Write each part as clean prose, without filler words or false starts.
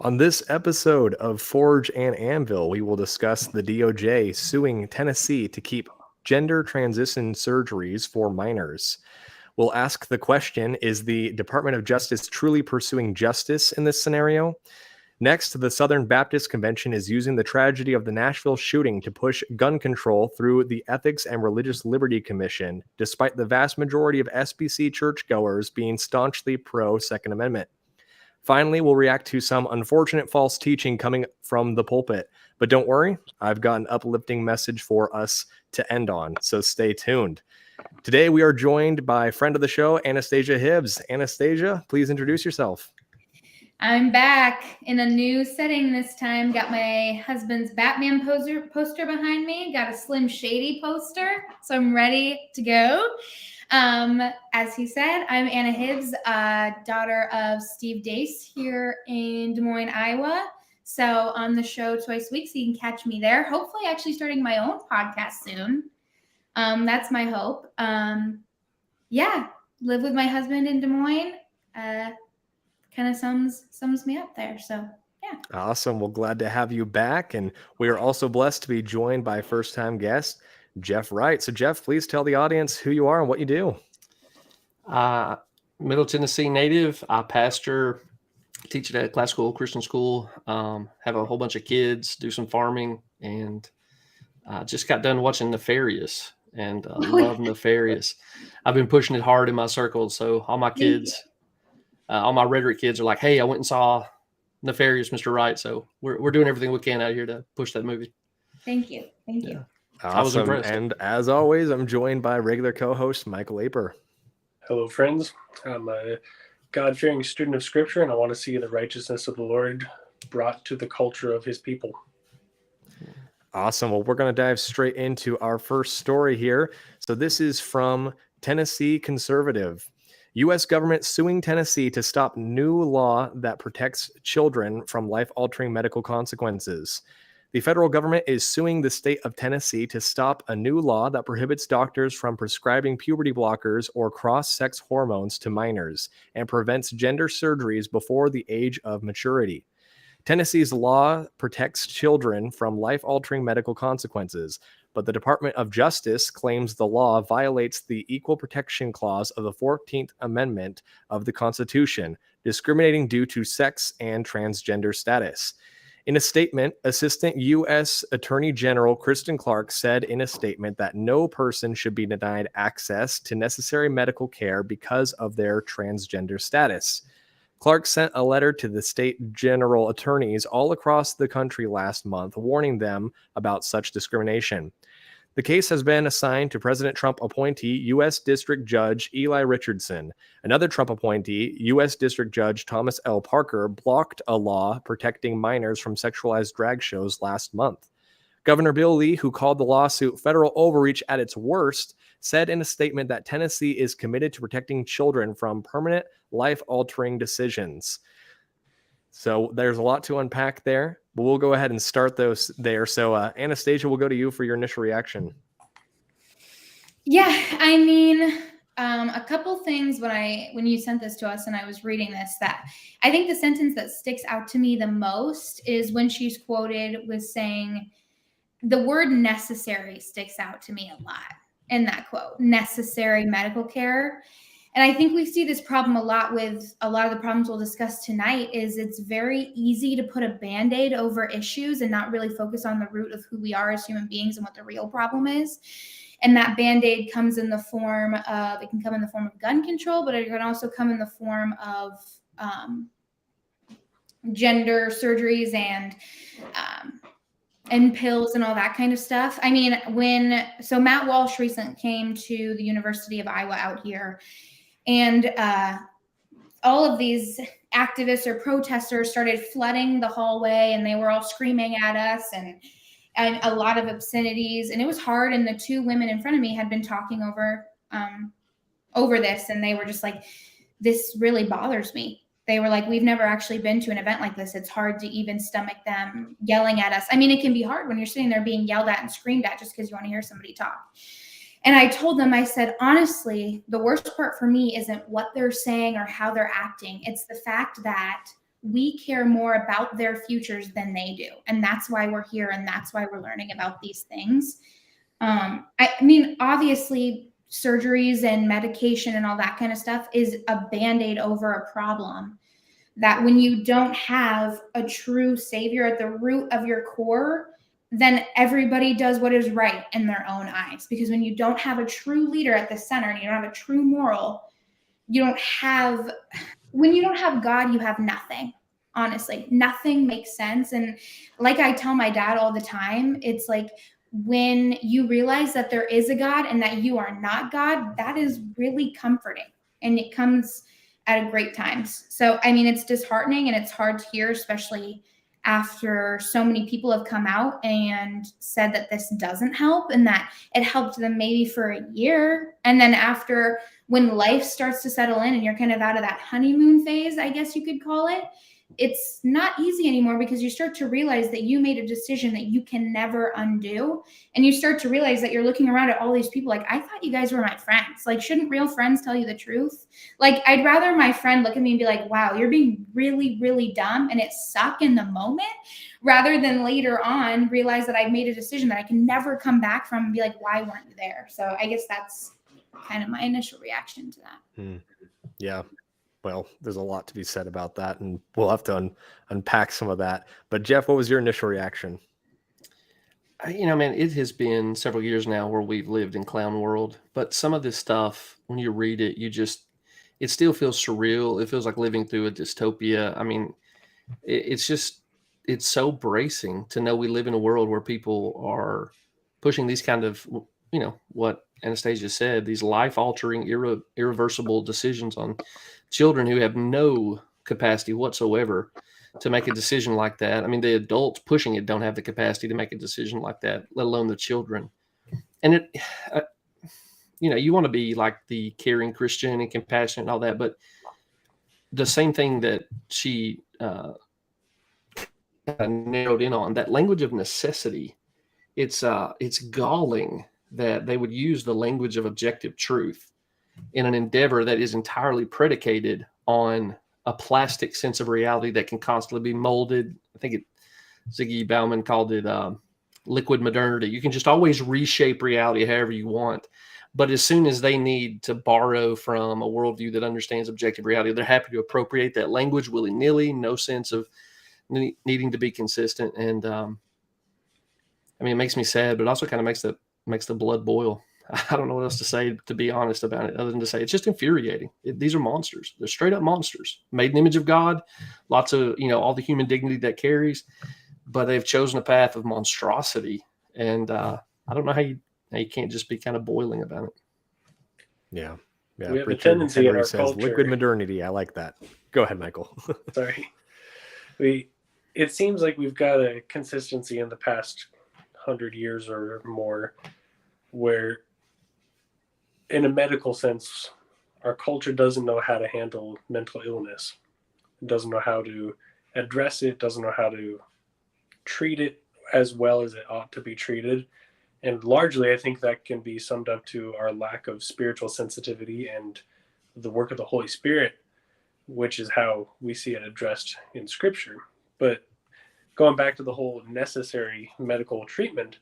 On this episode of Forge and Anvil, we will discuss the DOJ suing Tennessee to keep gender transition surgeries for minors. We'll ask the question, is the Department of Justice truly pursuing justice in this scenario? Next, the Southern Baptist Convention is using the tragedy of the Nashville shooting to push gun control through the Ethics and Religious Liberty Commission, despite the vast majority of SBC churchgoers being staunchly pro-Second Amendment. Finally, we'll react to some unfortunate false teaching coming from the pulpit. But don't worry, I've got an uplifting message for us to end on, so stay tuned. Today, we are joined by friend of the show, Anastasia Hibbs. Anastasia, please introduce yourself. I'm back in a new setting this time. Got my husband's Batman poster behind me. Got a Slim Shady poster, so I'm ready to go. As he said, I'm Anna Hibbs, daughter of Steve Dace here in Des Moines, Iowa. So on the show twice a week, so you can catch me there. Hopefully actually starting my own podcast soon. That's my hope. Live with my husband in Des Moines. Kind of sums me up there. So yeah. Awesome. Well, glad to have you back. And we are also blessed to be joined by first-time guest, Jeff Wright. So Jeff, please tell the audience who you are and what you do. Middle Tennessee native. I pastor, teach at a classical Christian school, have a whole bunch of kids, do some farming, and just got done watching Nefarious and love Nefarious. I've been pushing it hard in my circles. So all my kids, all my rhetoric kids are like, hey, I went and saw Nefarious, Mr. Wright. So we're doing everything we can out here to push that movie. Thank you. Thank you. Awesome. I was impressed. And as always, I'm joined by regular co-host Michael Aper. Hello, friends. I'm a God-fearing student of Scripture, and I want to see the righteousness of the Lord brought to the culture of his people. Awesome. Well, we're going to dive straight into our first story here. So this is from Tennessee Conservative. U.S. government suing Tennessee to stop new law that protects children from life-altering medical consequences. The federal government is suing the state of Tennessee to stop a new law that prohibits doctors from prescribing puberty blockers or cross-sex hormones to minors and prevents gender surgeries before the age of maturity. Tennessee's law protects children from life-altering medical consequences, but the Department of Justice claims the law violates the Equal Protection Clause of the 14th Amendment of the Constitution, discriminating due to sex and transgender status. In a statement, Assistant U.S. Attorney General Kristen Clark said in a statement that no person should be denied access to necessary medical care because of their transgender status. Clark sent a letter to the state general attorneys all across the country last month, warning them about such discrimination. The case has been assigned to President Trump appointee U.S. District Judge Eli Richardson. Another Trump appointee, U.S. District Judge Thomas L. Parker, blocked a law protecting minors from sexualized drag shows last month. Governor Bill Lee, who called the lawsuit federal overreach at its worst, said in a statement that Tennessee is committed to protecting children from permanent life-altering decisions. So there's a lot to unpack there, but we'll go ahead and start those there. So Anastasia, we'll go to you for your initial reaction. Yeah, I mean, a couple things when you sent this to us and I was reading this, that I think the sentence that sticks out to me the most is when she's quoted with saying, the word necessary sticks out to me a lot in that quote, necessary medical care. And I think we see this problem a lot with a lot of the problems we'll discuss tonight is it's very easy to put a Band-Aid over issues and not really focus on the root of who we are as human beings and what the real problem is. And that Band-Aid comes in the form of, it can come in the form of gun control, but it can also come in the form of gender surgeries and pills and all that kind of stuff. I mean, so Matt Walsh recently came to the University of Iowa out here, and all of these activists or protesters started flooding the hallway, and they were all screaming at us and a lot of obscenities. And it was hard. And the two women in front of me had been talking over this, and they were just like, this really bothers me. They were like, we've never actually been to an event like this. It's hard to even stomach them yelling at us. I mean, it can be hard when you're sitting there being yelled at and screamed at just because you want to hear somebody talk. And I told them, I said, honestly, the worst part for me isn't what they're saying or how they're acting. It's the fact that we care more about their futures than they do. And that's why we're here. And that's why we're learning about these things. I mean, obviously, surgeries and medication and all that kind of stuff is a Band-Aid over a problem. That when you don't have a true savior at the root of your core, then everybody does what is right in their own eyes. Because when you don't have a true leader at the center and you don't have a true moral, when you don't have God, you have nothing. Honestly, nothing makes sense. And like I tell my dad all the time, it's like, when you realize that there is a God and that you are not God, that is really comforting. And it comes at a great times. So, I mean, it's disheartening and it's hard to hear, especially after so many people have come out and said that this doesn't help and that it helped them maybe for a year. And then after, when life starts to settle in and you're kind of out of that honeymoon phase, I guess you could call it, it's not easy anymore because you start to realize that you made a decision that you can never undo. And you start to realize that you're looking around at all these people like, I thought you guys were my friends. Like, shouldn't real friends tell you the truth? Like, I'd rather my friend look at me and be like, wow, you're being really, really dumb and it suck in the moment, rather than later on realize that I made a decision that I can never come back from and be like, why weren't you there? So I guess that's kind of my initial reaction to that. Yeah. Well, there's a lot to be said about that, and we'll have to unpack some of that. But Jeff, what was your initial reaction? Man, it has been several years now where we've lived in clown world, but some of this stuff, when you read it, it still feels surreal. It feels like living through a dystopia. I mean, it's so bracing to know we live in a world where people are pushing these kind of, what Anastasia said, these life-altering, irreversible decisions on children who have no capacity whatsoever to make a decision like that. I mean, the adults pushing it don't have the capacity to make a decision like that, let alone the children. And you want to be like the caring Christian and compassionate and all that, but the same thing that she narrowed in on, that language of necessity, it's galling that they would use the language of objective truth in an endeavor that is entirely predicated on a plastic sense of reality that can constantly be molded. I think Ziggy Bauman called it liquid modernity. You can just always reshape reality however you want. But as soon as they need to borrow from a worldview that understands objective reality, they're happy to appropriate that language willy-nilly, no sense of needing to be consistent. And it makes me sad, but it also kind of makes the blood boil. I don't know what else to say, to be honest about it, other than to say it's just infuriating. These are monsters. They're straight up monsters, made in the image of God, lots of, all the human dignity that carries, but they've chosen a path of monstrosity. And I don't know how you can't just be kind of boiling about it. Yeah. We have a tendency in our culture. Liquid modernity. I like that. Go ahead, Michael. Sorry. It seems like we've got a consistency in the past 100 years or more where, in a medical sense, our culture doesn't know how to handle mental illness. It doesn't know how to address it, doesn't know how to treat it as well as it ought to be treated. And largely, I think that can be summed up to our lack of spiritual sensitivity and the work of the Holy Spirit, which is how we see it addressed in Scripture. But going back to the whole necessary medical treatment,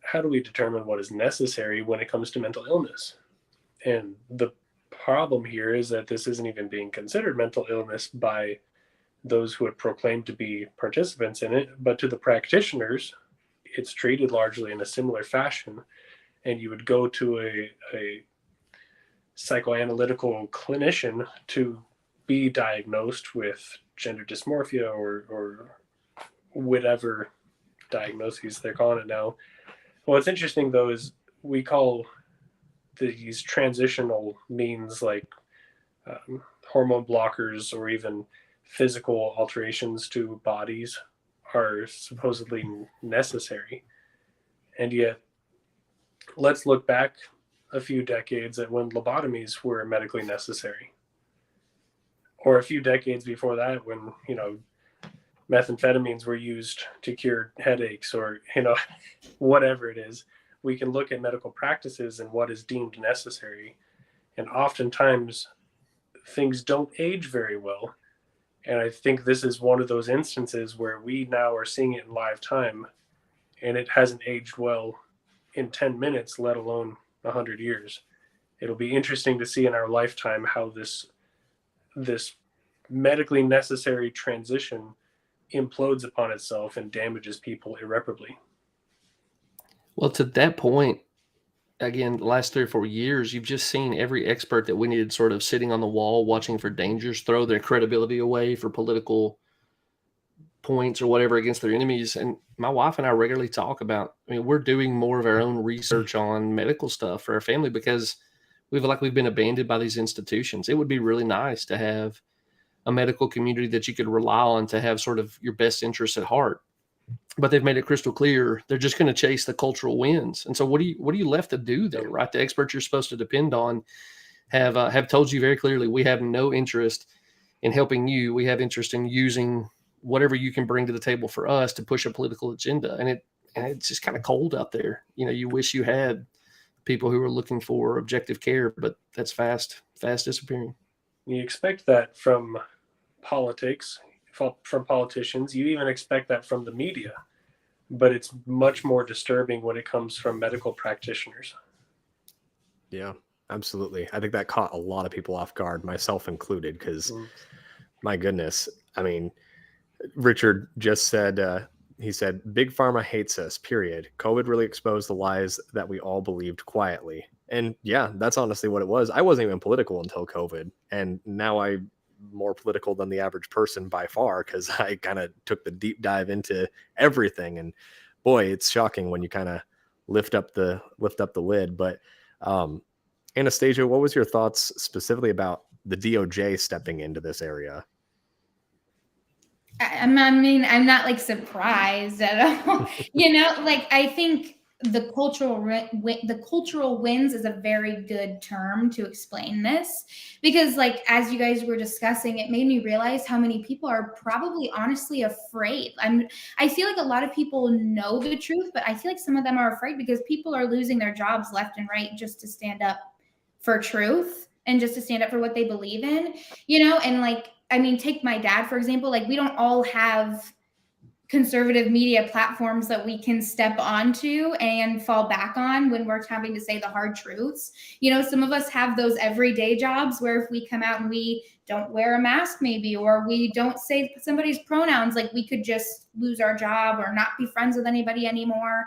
how do we determine what is necessary when it comes to mental illness? And the problem here is that this isn't even being considered mental illness by those who would proclaim to be participants in it, but to the practitioners, it's treated largely in a similar fashion. And you would go to a psychoanalytical clinician to be diagnosed with gender dysmorphia or whatever diagnoses they're calling it now. What's interesting, though, is we call these transitional means like hormone blockers or even physical alterations to bodies are supposedly necessary. And yet, let's look back a few decades at when lobotomies were medically necessary. Or a few decades before that when, methamphetamines were used to cure headaches or, whatever it is. We can look at medical practices and what is deemed necessary. And oftentimes things don't age very well. And I think this is one of those instances where we now are seeing it in live time, and it hasn't aged well in 10 minutes, let alone 100 years. It'll be interesting to see in our lifetime how this medically necessary transition implodes upon itself and damages people irreparably. Well, to that point, again, the last 3 or 4 years, you've just seen every expert that we needed sort of sitting on the wall watching for dangers throw their credibility away for political points or whatever against their enemies. And my wife and I regularly talk about, I mean, we're doing more of our own research on medical stuff for our family because we feel like we've been abandoned by these institutions. It would be really nice to have a medical community that you could rely on to have sort of your best interests at heart. But they've made it crystal clear they're just going to chase the cultural winds. And so what are you left to do there, right? The experts you're supposed to depend on have told you very clearly, we have no interest in helping you. We have interest in using whatever you can bring to the table for us to push a political agenda. And it's just kind of cold out there. You know, you wish you had people who are looking for objective care, but that's fast disappearing. You expect that from politics, from politicians. You even expect that from the media, but it's much more disturbing when it comes from medical practitioners. Yeah, absolutely. I think that caught a lot of people off guard, myself included, because my goodness, I mean, Richard just said, he said, big pharma hates us, period. COVID really exposed the lies that we all believed quietly. And yeah, that's honestly what it was. I wasn't even political until COVID. And now I'm more political than the average person by far, because I kind of took the deep dive into everything. And boy, it's shocking when you kind of lift up the lid. But Anastasia, what was your thoughts specifically about the DOJ stepping into this area? I mean, I'm not like surprised at all. You know, like I think the cultural wins is a very good term to explain this, because like as you guys were discussing, it made me realize how many people are probably honestly afraid. I feel like a lot of people know the truth, but I feel like some of them are afraid because people are losing their jobs left and right just to stand up for truth and just to stand up for what they believe in, you know. And like, I mean, take my dad, for example, like we don't all have conservative media platforms that we can step onto and fall back on when we're having to say the hard truths. You know, some of us have those everyday jobs where if we come out and we don't wear a mask maybe, or we don't say somebody's pronouns, like we could just lose our job or not be friends with anybody anymore.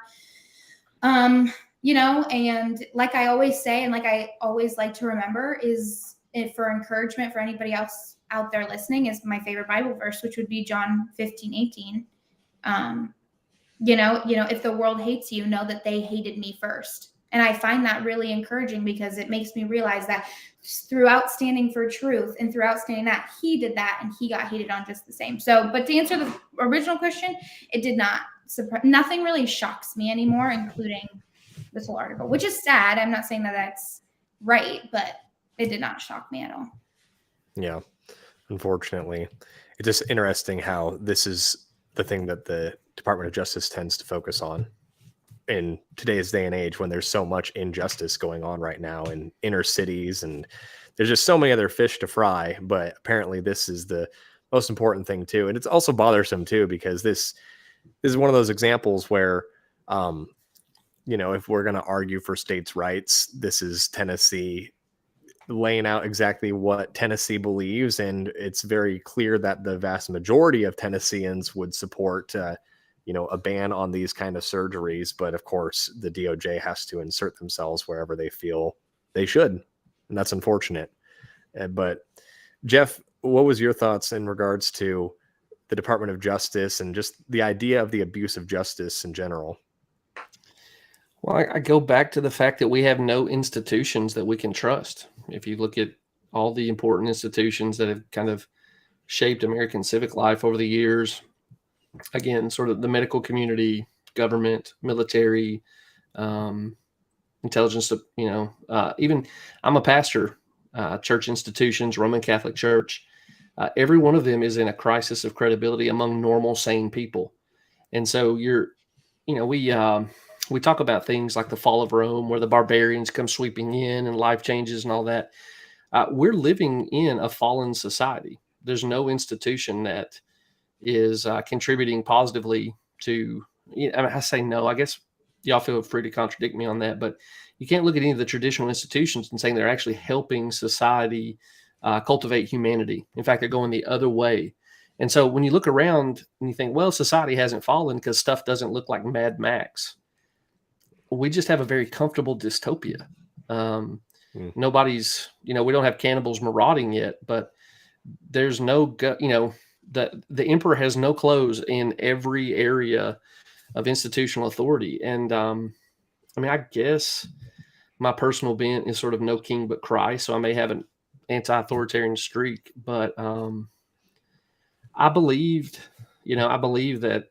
You know, and like I always say, and like I always like to remember is, for encouragement for anybody else out there listening, is my favorite Bible verse, which would be John 15:18. You know, if the world hates you, know that they hated me first. And I find that really encouraging because it makes me realize that throughout standing for truth and throughout standing that, he did that and he got hated on just the same. So, but to answer the original question, it did not nothing really shocks me anymore, including this whole article, which is sad. I'm not saying that that's right, but it did not shock me at all. Yeah, unfortunately. It's just interesting how this is the thing that the Department of Justice tends to focus on in today's day and age, when there's so much injustice going on right now in inner cities, and there's just so many other fish to fry. But apparently this is the most important thing too. And it's also bothersome too, because this is one of those examples where, you know, if we're going to argue for states' rights, this is Tennessee laying out exactly what Tennessee believes. And it's very clear that the vast majority of Tennesseans would support, you know, a ban on these kind of surgeries. But of course, the DOJ has to insert themselves wherever they feel they should. And that's unfortunate. But Jeff, what was your thoughts in regards to the Department of Justice and just the idea of the abuse of justice in general? Well, I go back to the fact that we have no institutions that we can trust. If you look at all the important institutions that have kind of shaped American civic life over the years, again, sort of the medical community, government, military, intelligence, you know, even I'm a pastor, church institutions, Roman Catholic Church, every one of them is in a crisis of credibility among normal, sane people. And so we talk about things like the fall of Rome, where the barbarians come sweeping in and life changes and all that. We're living in a fallen society. there's no institution that is contributing positively to, I mean, I say no, I guess y'all feel free to contradict me on that, but you can't look at any of the traditional institutions and saying they're actually helping society cultivate humanity. In fact, they're going the other way. And so when you look around and you think, well, society hasn't fallen because stuff doesn't look like Mad Max. We just have a very comfortable dystopia. Nobody's, we don't have cannibals marauding yet, but there's no, the emperor has no clothes in every area of institutional authority. And I mean, I guess my personal bent is sort of no king but Christ. So I may have an anti-authoritarian streak, but I believe that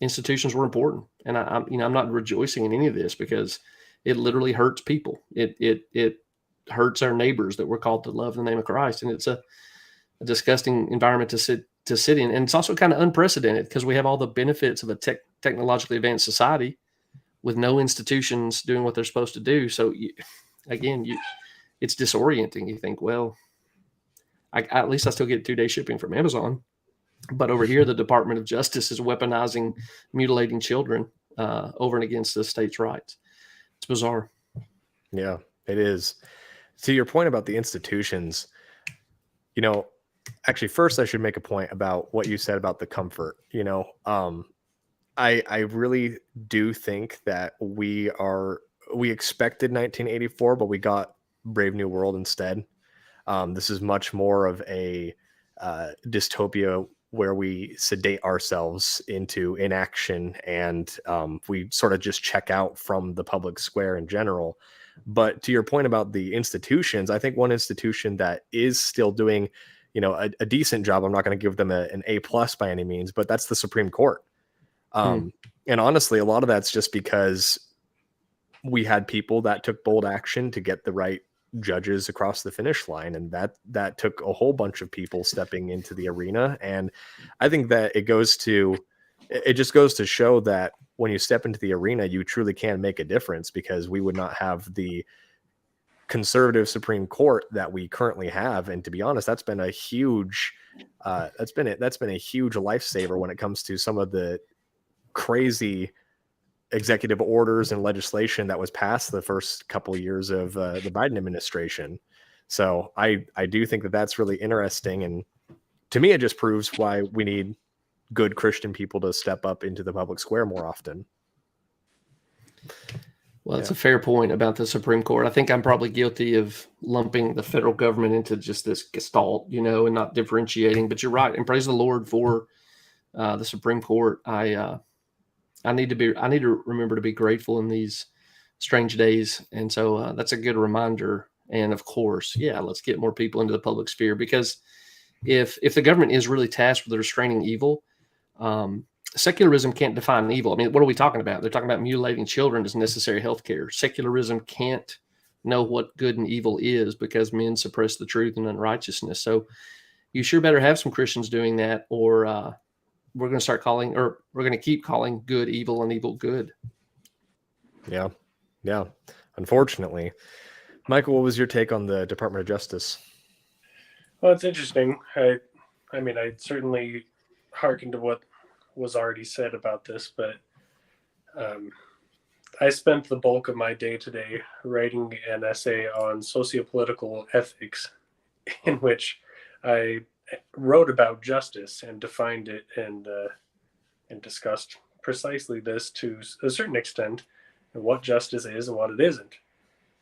institutions were important. And I'm not rejoicing in any of this because it literally hurts people. It hurts our neighbors that we're called to love in the name of Christ. And it's a disgusting environment to sit in. And it's also kind of unprecedented because we have all the benefits of a technologically advanced society with no institutions doing what they're supposed to do. So it's disorienting. You think, well, at least I still get 2-day shipping from Amazon. But over here, the Department of Justice is weaponizing, mutilating children over and against the state's rights. It's bizarre. Yeah, it is. To your point about the institutions, actually, first I should make a point about what you said about the comfort. I really do think that we expected 1984, but we got Brave New World instead. This is much more of a dystopia where we sedate ourselves into inaction and we sort of just check out from the public square in general. But to your point about the institutions, I think one institution that is still doing, a decent job, I'm not going to give them an A+ by any means, but that's the Supreme Court. And honestly, a lot of that's just because we had people that took bold action to get the right judges across the finish line, and that took a whole bunch of people stepping into the arena. And I think that it just goes to show that when you step into the arena, you truly can make a difference, because we would not have the conservative Supreme Court that we currently have. And to be honest, that's been a huge lifesaver when it comes to some of the crazy executive orders and legislation that was passed the first couple of years of the Biden administration. So I do think that that's really interesting. And to me, it just proves why we need good Christian people to step up into the public square more often. Well, that's a fair point about the Supreme Court. I think I'm probably guilty of lumping the federal government into just this gestalt, and not differentiating, but you're right. And praise the Lord for the Supreme Court. I need to remember to be grateful in these strange days. And so that's a good reminder. And of course, let's get more people into the public sphere, because if the government is really tasked with restraining evil, secularism can't define evil. I mean, what are we talking about? They're talking about mutilating children as necessary health care. Secularism can't know what good and evil is because men suppress the truth and unrighteousness. So you sure better have some Christians doing that, or we're going to keep calling good evil and evil good. Yeah. Unfortunately. Michael, what was your take on the Department of Justice? Well, it's interesting. I certainly hearken to what was already said about this, but I spent the bulk of my day today writing an essay on sociopolitical ethics, in which I wrote about justice and defined it and discussed precisely this to a certain extent, and what justice is and what it isn't.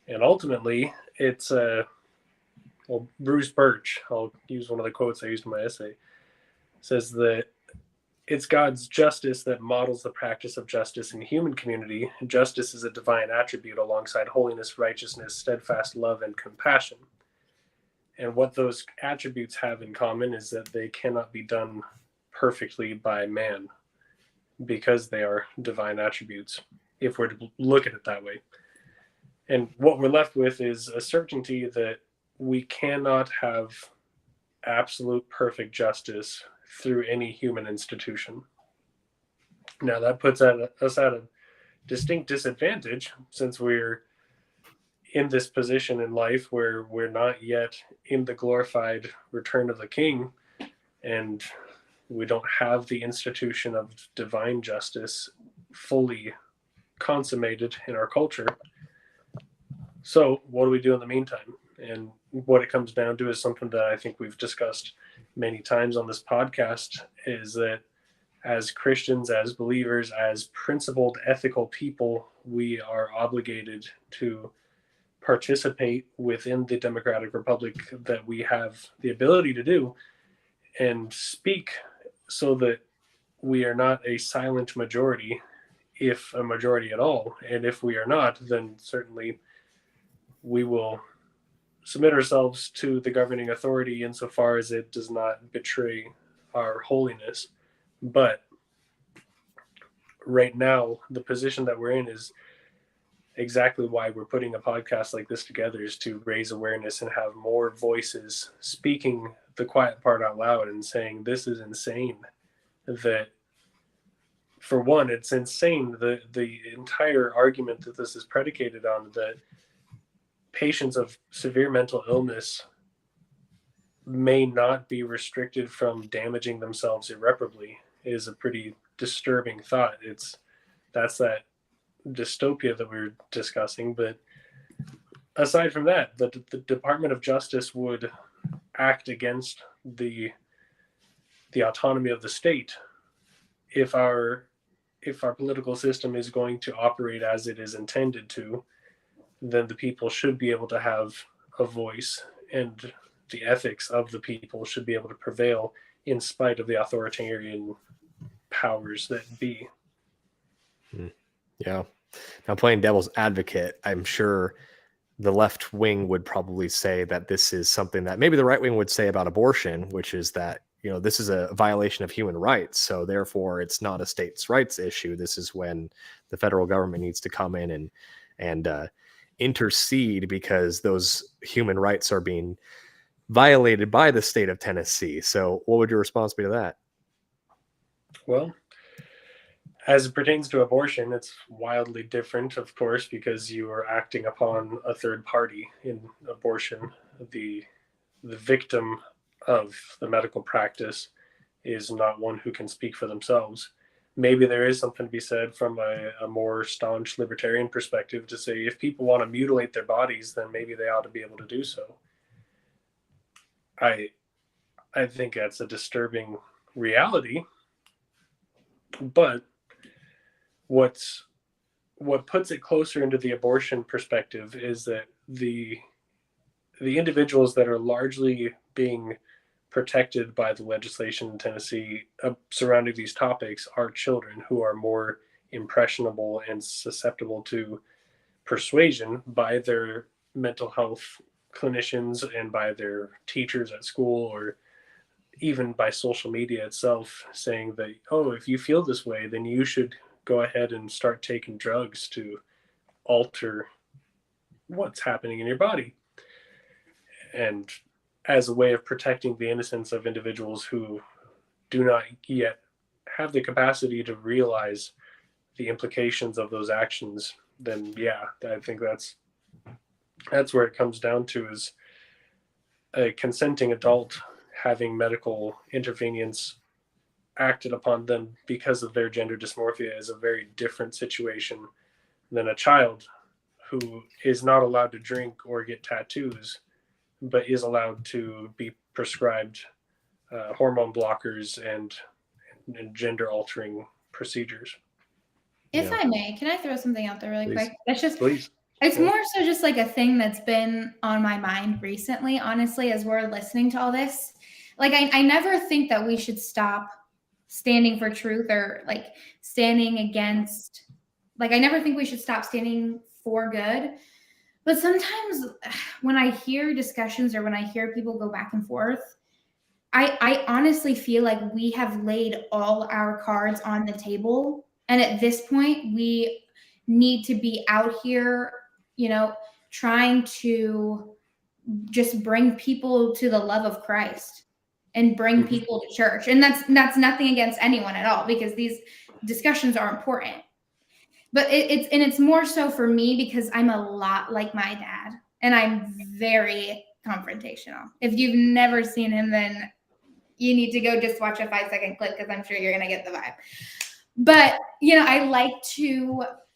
And ultimately, it's Bruce Birch, I'll use one of the quotes I used in my essay, says that it's God's justice that models the practice of justice in the human community. Justice is a divine attribute alongside holiness, righteousness, steadfast love, and compassion. And what those attributes have in common is that they cannot be done perfectly by man, because they are divine attributes, if we're to look at it that way. And what we're left with is a certainty that we cannot have absolute perfect justice through any human institution. Now, that puts us at a distinct disadvantage, since we're in this position in life where we're not yet in the glorified return of the King, and we don't have the institution of divine justice fully consummated in our culture. So what do we do in the meantime? And what it comes down to is something that I think we've discussed many times on this podcast, is that as Christians, as believers, as principled, ethical people, we are obligated to participate within the democratic republic that we have the ability to do, and speak so that we are not a silent majority, if a majority at all. And if we are not, then certainly we will submit ourselves to the governing authority insofar as it does not betray our holiness. But right now, the position that we're in is exactly why we're putting a podcast like this together, is to raise awareness and have more voices speaking the quiet part out loud and saying, this is insane. That, for one, it's insane, the entire argument that this is predicated on, that patients of severe mental illness may not be restricted from damaging themselves irreparably, is a pretty disturbing thought. That's that dystopia that we were discussing. But aside from that, the Department of Justice would act against the autonomy of the state. If our political system is going to operate as it is intended to, then the people should be able to have a voice, and the ethics of the people should be able to prevail in spite of the authoritarian powers that be. Yeah. Now, playing devil's advocate, I'm sure the left wing would probably say that this is something that maybe the right wing would say about abortion, which is that, this is a violation of human rights. So therefore it's not a states' rights issue. This is when the federal government needs to come in and intercede, because those human rights are being violated by the state of Tennessee. So what would your response be to that? Well, as it pertains to abortion, it's wildly different, of course, because you are acting upon a third party in abortion. The victim of the medical practice is not one who can speak for themselves. Maybe there is something to be said from a more staunch libertarian perspective to say, if people want to mutilate their bodies, then maybe they ought to be able to do so. I think that's a disturbing reality. But what puts it closer into the abortion perspective is that the individuals that are largely being protected by the legislation in Tennessee surrounding these topics are children, who are more impressionable and susceptible to persuasion by their mental health clinicians and by their teachers at school, or even by social media itself, saying that, oh, if you feel this way, then you should go ahead and start taking drugs to alter what's happening in your body. And as a way of protecting the innocence of individuals who do not yet have the capacity to realize the implications of those actions, then yeah, I think that's where it comes down to, is a consenting adult having medical intervenience acted upon them because of their gender dysmorphia is a very different situation than a child who is not allowed to drink or get tattoos, but is allowed to be prescribed hormone blockers and gender altering procedures. If I may, can I throw something out there really quick? That's just, Please. it's more so just like a thing that's been on my mind recently, honestly, as we're listening to all this. Like, I never think that we should stop standing for truth, or like standing against, like, I never think we should stop standing for good. But sometimes when I hear discussions, or when I hear people go back and forth, I honestly feel like we have laid all our cards on the table. And at this point, we need to be out here, trying to just bring people to the love of Christ and bring people to church. And that's nothing against anyone at all, because these discussions are important. but it's more so for me because I'm a lot like my dad, and I'm very confrontational. If you've never seen him, then you need to go just watch a 5-second clip, because I'm sure you're going to get the vibe. But,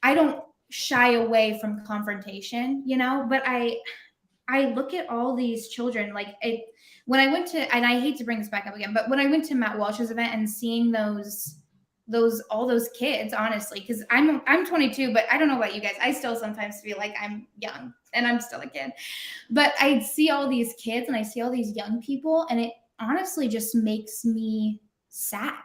I don't shy away from confrontation, but I look at all these children, when I went to, and I hate to bring this back up again, but when I went to Matt Walsh's event and seeing all those kids, honestly, because I'm 22, but I don't know about you guys. I still sometimes feel like I'm young and I'm still a kid, but I see all these kids and I see all these young people, and it honestly just makes me sad,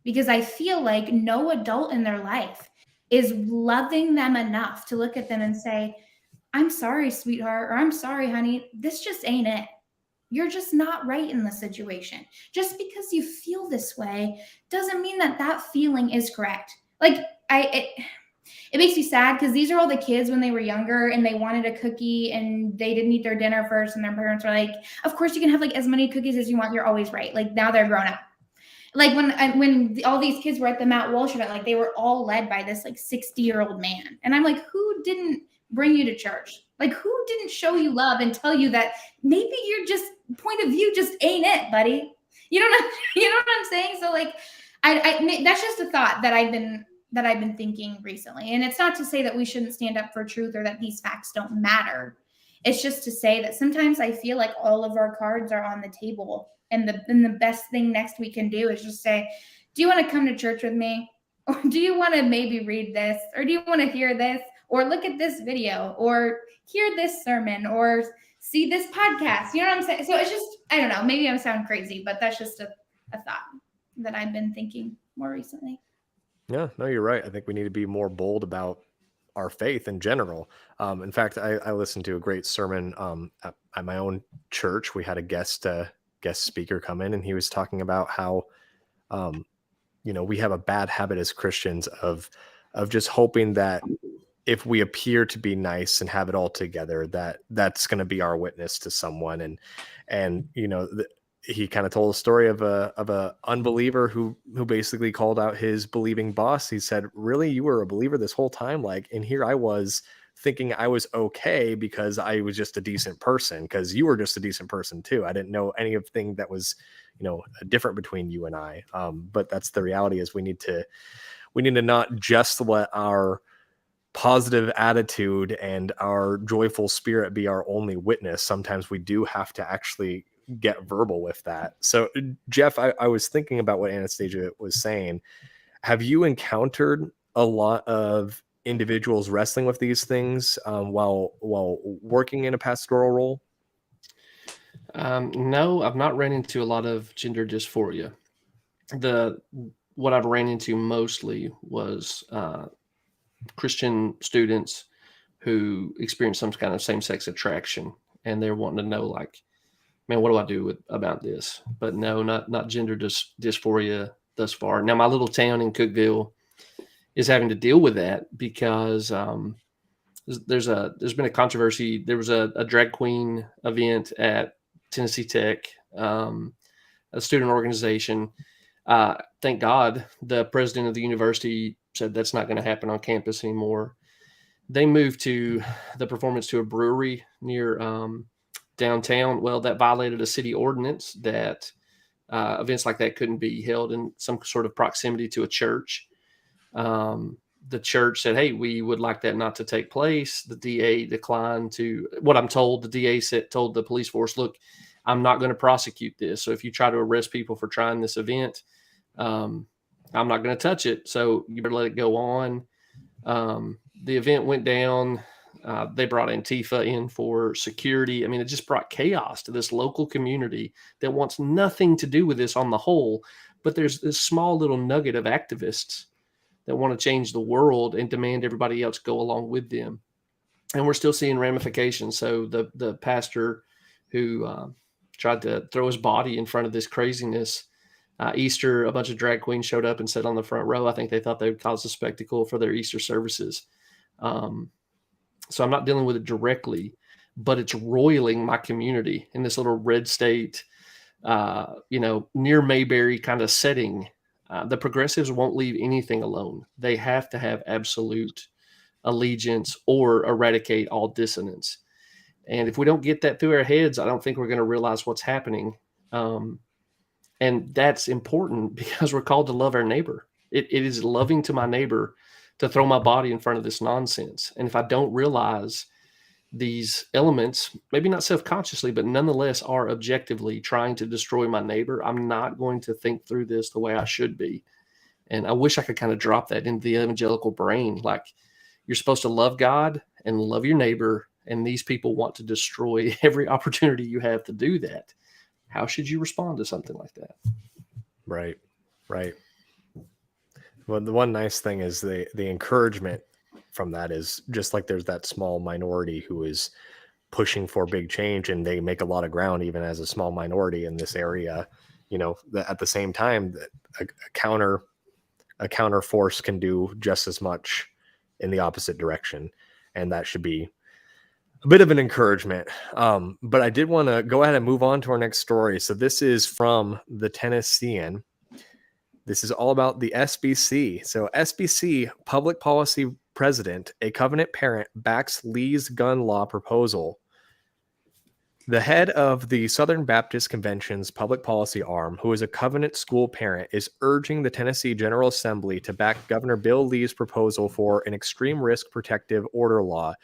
because I feel like no adult in their life is loving them enough to look at them and say, I'm sorry, sweetheart, or I'm sorry, honey, this just ain't it. You're just not right in the situation. Just because you feel this way doesn't mean that feeling is correct. It makes me sad, because these are all the kids when they were younger and they wanted a cookie and they didn't eat their dinner first, and their parents were like, of course you can have as many cookies as you want. You're always right. Now they're grown up. When all these kids were at the Matt Walsh event, they were all led by this 60-year-old man. And I'm like, who didn't bring you to church? Who didn't show you love and tell you that maybe your point of view just ain't it, buddy? You know what I'm saying? So I that's just a thought that I've been thinking recently. And it's not to say that we shouldn't stand up for truth or that these facts don't matter. It's just to say that sometimes I feel like all of our cards are on the table, and the best thing next we can do is just say, do you want to come to church with me? Or do you want to maybe read this? Or do you want to hear this? Or look at this video? Or hear this sermon? Or see this podcast? You know what I'm saying? So it's just, I don't know, maybe I sound crazy, but that's just a thought that I've been thinking more recently. Yeah, no, you're right. I think we need to be more bold about our faith in general. In fact, I listened to a great sermon at my own church. We had a guest speaker come in, and he was talking about how, we have a bad habit as Christians of just hoping that if we appear to be nice and have it all together, that's going to be our witness to someone. And he kind of told a story of a unbeliever who basically called out his believing boss. He said, really, you were a believer this whole time? And here I was thinking I was okay because I was just a decent person, because you were just a decent person too. I didn't know anything that was, different between you and I. But that's the reality, is we need to not just let our positive attitude and our joyful spirit be our only witness. Sometimes we do have to actually get verbal with that. So Jeff, I was thinking about what Anastasia was saying. Have you encountered a lot of individuals wrestling with these things while working in a pastoral role? No, I've not ran into a lot of gender dysphoria. What I've ran into mostly was Christian students who experience some kind of same-sex attraction, and they're wanting to know, man, what do I do about this? But no, not gender dysphoria thus far. Now, my little town in Cookeville is having to deal with that because there's been a controversy. There was a drag queen event at Tennessee Tech, a student organization. Thank God the president of the university said that's not going to happen on campus anymore. They moved the performance to a brewery near downtown. Well, that violated a city ordinance that events like that couldn't be held in some sort of proximity to a church. The church said, hey, we would like that not to take place. The DA declined to, what I'm told, the DA told the police force, look, I'm not going to prosecute this. So if you try to arrest people for trying this event, I'm not going to touch it. So you better let it go on. The event went down. They brought Antifa in for security. I mean, it just brought chaos to this local community that wants nothing to do with this on the whole. But there's this small little nugget of activists that want to change the world and demand everybody else go along with them. And we're still seeing ramifications. So the pastor who tried to throw his body in front of this craziness, Easter, a bunch of drag queens showed up and sat on the front row. I think they thought they would cause a spectacle for their Easter services. So I'm not dealing with it directly, but it's roiling my community in this little red state, near Mayberry kind of setting. The progressives won't leave anything alone. They have to have absolute allegiance or eradicate all dissonance. And if we don't get that through our heads, I don't think we're going to realize what's happening. And that's important because we're called to love our neighbor. It is loving to my neighbor to throw my body in front of this nonsense. And if I don't realize these elements, maybe not self-consciously, but nonetheless are objectively trying to destroy my neighbor, I'm not going to think through this the way I should be. And I wish I could kind of drop that into the evangelical brain. Like, you're supposed to love God and love your neighbor, and these people want to destroy every opportunity you have to do that. How should you respond to something like that? Right. Well, the one nice thing is the encouragement from that is just like there's that small minority who is pushing for big change, and they make a lot of ground even as a small minority in this area. That at the same time, a counter force can do just as much in the opposite direction, and that should be a bit of an encouragement. But I did want to go ahead and move on to our next story. So this is from the Tennessean. This is all about the SBC. So SBC public policy president, a covenant parent, backs Lee's gun law proposal. The head of the Southern Baptist Convention's public policy arm, who is a covenant school parent, is urging the Tennessee General Assembly to back Governor Bill Lee's proposal for an extreme risk protective order law.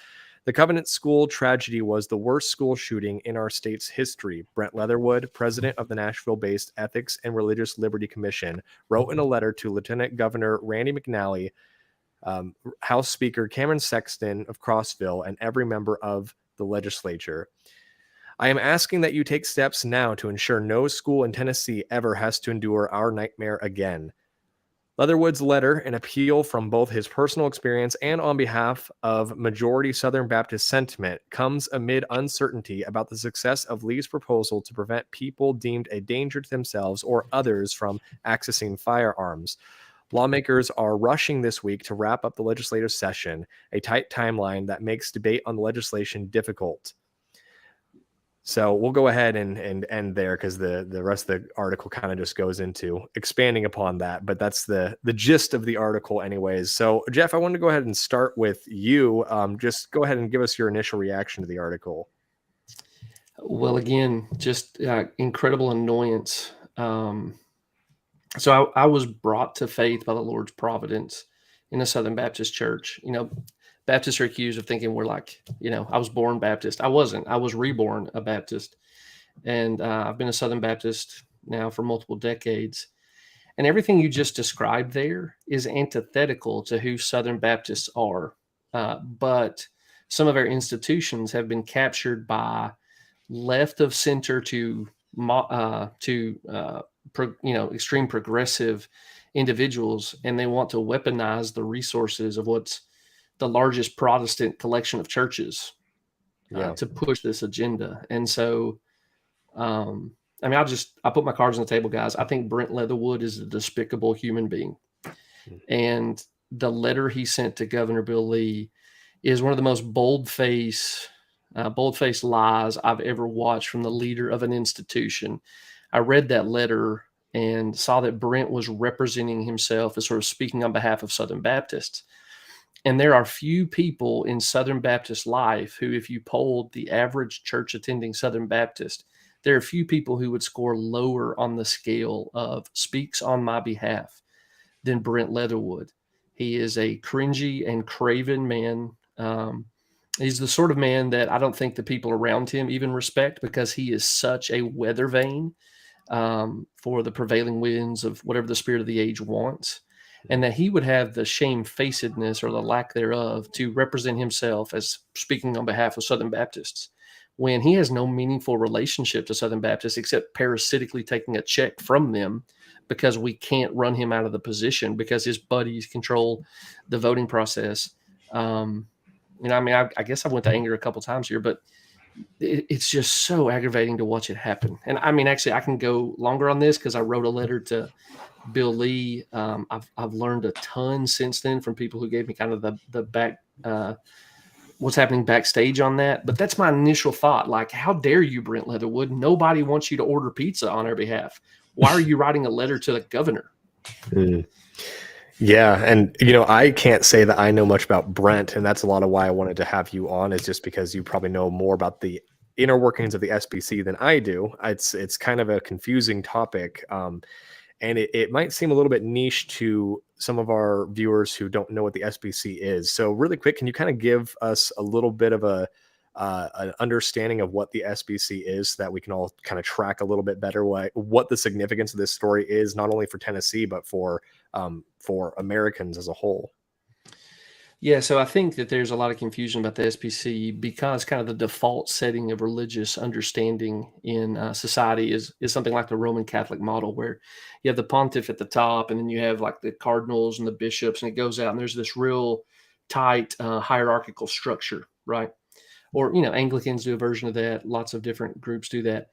The Covenant School tragedy was the worst school shooting in our state's history, Brent Leatherwood, president of the Nashville-based Ethics and Religious Liberty Commission, wrote in a letter to Lieutenant Governor Randy McNally, House Speaker Cameron Sexton of Crossville, and every member of the legislature. I am asking that you take steps now to ensure no school in Tennessee ever has to endure our nightmare again. Leatherwood's letter, an appeal from both his personal experience and on behalf of majority Southern Baptist sentiment, comes amid uncertainty about the success of Lee's proposal to prevent people deemed a danger to themselves or others from accessing firearms. Lawmakers are rushing this week to wrap up the legislative session, a tight timeline that makes debate on the legislation difficult. So we'll go ahead and end there, because the rest of the article kind of just goes into expanding upon that. But that's the gist of the article anyways. So, Jeff, I wanted to go ahead and start with you. Just go ahead and give us your initial reaction to the article. Well, again, just incredible annoyance. So I was brought to faith by the Lord's providence in a Southern Baptist church. Baptists are accused of thinking we're like, I was born Baptist. I wasn't. I was reborn a Baptist. And I've been a Southern Baptist now for multiple decades. And everything you just described there is antithetical to who Southern Baptists are. But some of our institutions have been captured by left of center to extreme progressive individuals, and they want to weaponize the resources of what's the largest Protestant collection of churches to push this agenda. And so, I put my cards on the table, guys. I think Brent Leatherwood is a despicable human being. And the letter he sent to Governor Bill Lee is one of the most bold-faced lies I've ever watched from the leader of an institution. I read that letter and saw that Brent was representing himself as sort of speaking on behalf of Southern Baptists. And there are few people in Southern Baptist life who, if you polled the average church attending Southern Baptist, there are few people who would score lower on the scale of speaks on my behalf than Brent Leatherwood. He is a cringy and craven man. He's the sort of man that I don't think the people around him even respect, because he is such a weather vane for the prevailing winds of whatever the spirit of the age wants. And that he would have the shamefacedness or the lack thereof to represent himself as speaking on behalf of Southern Baptists, when he has no meaningful relationship to Southern Baptists except parasitically taking a check from them because we can't run him out of the position because his buddies control the voting process. I guess I went to anger a couple times here, but it's just so aggravating to watch it happen. And actually, I can go longer on this because I wrote a letter to Bill Lee. I've learned a ton since then from people who gave me kind of the back, what's happening backstage on that. But that's my initial thought. Like, how dare you, Brent Leatherwood? Nobody wants you to order pizza on our behalf. Why are you writing a letter to the governor? Mm. Yeah. And, you know, I can't say that I know much about Brent, and that's a lot of why I wanted to have you on, is just because you probably know more about the inner workings of the SBC than I do. It's kind of a confusing topic. And it might seem a little bit niche to some of our viewers who don't know what the SBC is. So really quick, can you kind of give us a little bit of an understanding of what the SBC is, so that we can all kind of track a little bit better what the significance of this story is, not only for Tennessee, but for Americans as a whole? Yeah, so I think that there's a lot of confusion about the SBC because kind of the default setting of religious understanding in society is something like the Roman Catholic model, where you have the pontiff at the top, and then you have like the cardinals and the bishops, and it goes out, and there's this real tight hierarchical structure, right? Or, you know, Anglicans do a version of that. Lots of different groups do that.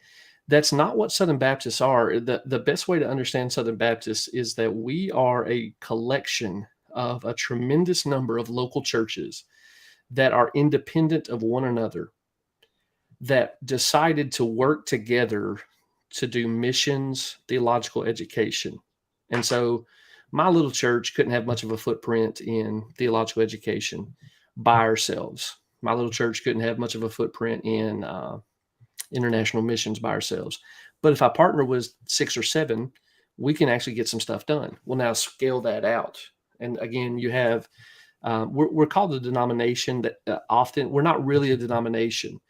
That's not what Southern Baptists are. The best way to understand Southern Baptists is that we are a collection of a tremendous number of local churches that are independent of one another, that decided to work together to do missions, theological education. And so my little church couldn't have much of a footprint in theological education by ourselves. My little church couldn't have much of a footprint in international missions by ourselves. But if I partner with 6 or 7, we can actually get some stuff done. We'll now scale that out. And again, you have, we're called a denomination that often, we're not really a denomination.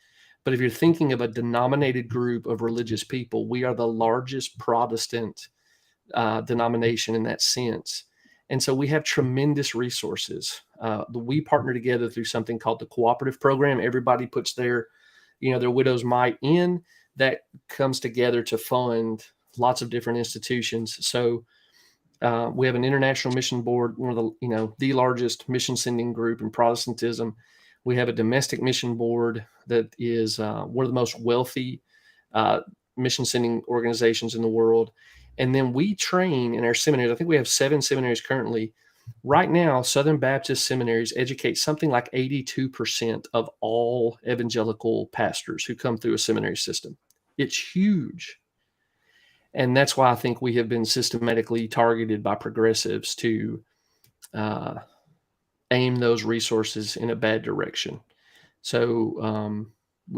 But if you're thinking of a denominated group of religious people, we are the largest Protestant denomination in that sense. And so we have tremendous resources. We partner together through something called the cooperative program. Everybody puts their widow's mite in. That comes together to fund lots of different institutions. So we have an international mission board, one of the largest mission sending group in Protestantism. We have a domestic mission board that is one of the most wealthy mission sending organizations in the world. And then we train in our seminaries. I think we have 7 seminaries currently. Right now, Southern Baptist seminaries educate something like 82% of all evangelical pastors who come through a seminary system. It's huge. And that's why I think we have been systematically targeted by progressives to aim those resources in a bad direction. So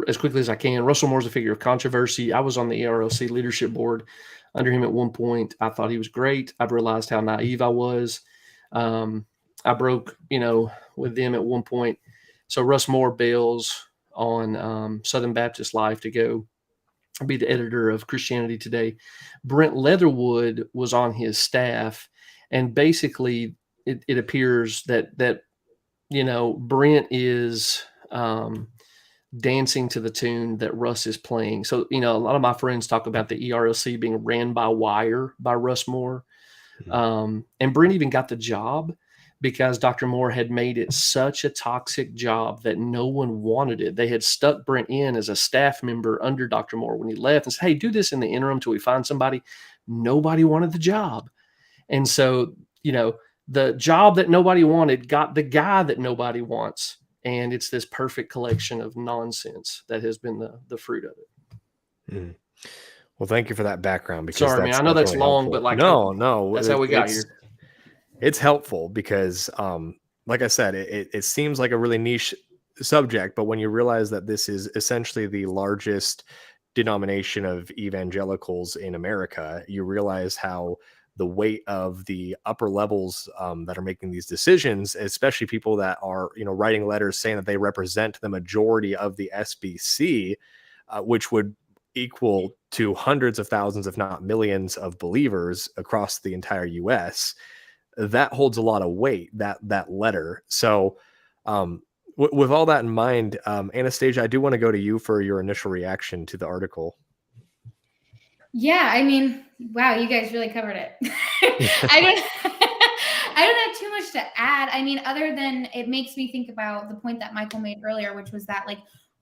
as quickly as I can, Russell Moore's a figure of controversy. I was on the ERLC leadership board under him at one point. I thought he was great. I've realized how naive I was. I broke, with them at one point. So Russ Moore bails on Southern Baptist Life to go be the editor of Christianity Today. Brent Leatherwood was on his staff, and basically it appears that Brent is dancing to the tune that Russ is playing. So, a lot of my friends talk about the ERLC being ran by wire by Russ Moore. And Brent even got the job because Dr. Moore had made it such a toxic job that no one wanted it. They had stuck Brent in as a staff member under Dr. Moore when he left and said, hey, do this in the interim till we find somebody. Nobody wanted the job. And so, the job that nobody wanted got the guy that nobody wants. And it's this perfect collection of nonsense that has been the fruit of it. Mm. Well, thank you for that background. Because sorry, man, I know that's long, helpful. but no, that's how we got here. It's helpful because, like I said, it seems like a really niche subject, but when you realize that this is essentially the largest denomination of evangelicals in America, you realize how the weight of the upper levels that are making these decisions, especially people that are, writing letters saying that they represent the majority of the SBC, which would equal to hundreds of thousands, if not millions, of believers across the entire U.S. That holds a lot of weight, that letter. So with all that in mind, Anastasia, I do want to go to you for your initial reaction to the article. Yeah, I mean, wow, you guys really covered it. I don't have too much to add. I mean, other than it makes me think about the point that Michael made earlier, which was that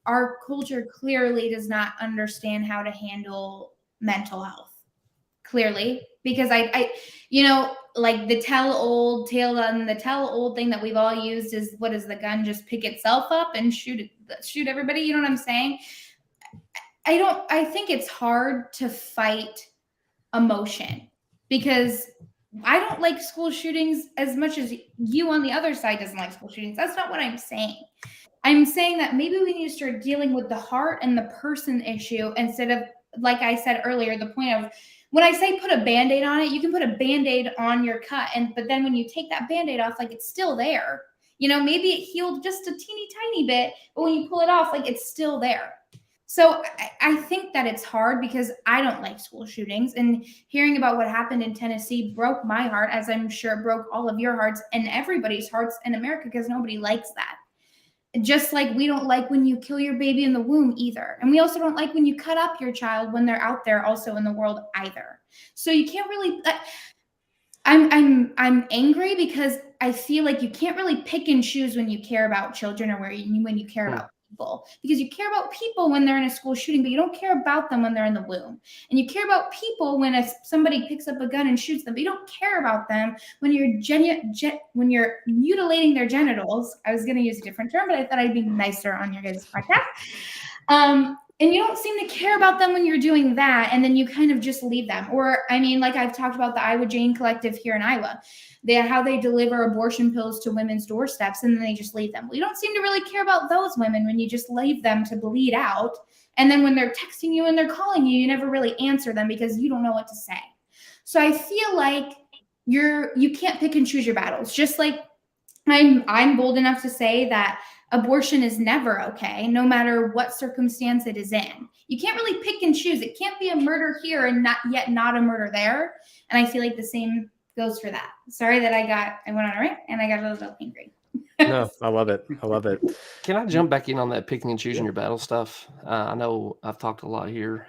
our culture clearly does not understand how to handle mental health. Clearly, because I the tell old thing that we've all used is, what is the gun? Just pick itself up and shoot everybody. You know what I'm saying? I think it's hard to fight emotion because I don't like school shootings as much as you on the other side doesn't like school shootings. That's not what I'm saying. I'm saying that maybe we need to start dealing with the heart and the person issue instead of, like I said earlier, the point of when I say put a Band-Aid on it, you can put a Band-Aid on your cut. But then when you take that Band-Aid off, like it's still there. Maybe it healed just a teeny tiny bit, but when you pull it off, like it's still there. So I think that it's hard because I don't like school shootings, and hearing about what happened in Tennessee broke my heart, as I'm sure it broke all of your hearts and everybody's hearts in America, because nobody likes that. Just like we don't like when you kill your baby in the womb either. And we also don't like when you cut up your child when they're out there also in the world either. So you can't really, I'm angry because I feel like you can't really pick and choose when you care about children or when you care about people, because you care about people when they're in a school shooting, but you don't care about them when they're in the womb. And you care about people when somebody picks up a gun and shoots them, but you don't care about them when when you're mutilating their genitals. I was going to use a different term, but I thought I'd be nicer on your guys' podcast. And you don't seem to care about them when you're doing that, and then you kind of just leave them. Or, like I've talked about the Iowa Jane Collective here in Iowa, how they deliver abortion pills to women's doorsteps, and then they just leave them. Well, you don't seem to really care about those women when you just leave them to bleed out. And then when they're texting you and they're calling you, you never really answer them because you don't know what to say. So I feel like you can't pick and choose your battles. Just like I'm bold enough to say that abortion is never okay, no matter what circumstance it is in. You can't really pick and choose. It can't be a murder here and not a murder there. And I feel like the same goes for that. Sorry that I went on a rant and I got a little angry. No, I love it. Can I jump back in on that picking and choosing your battle stuff? I know I've talked a lot here,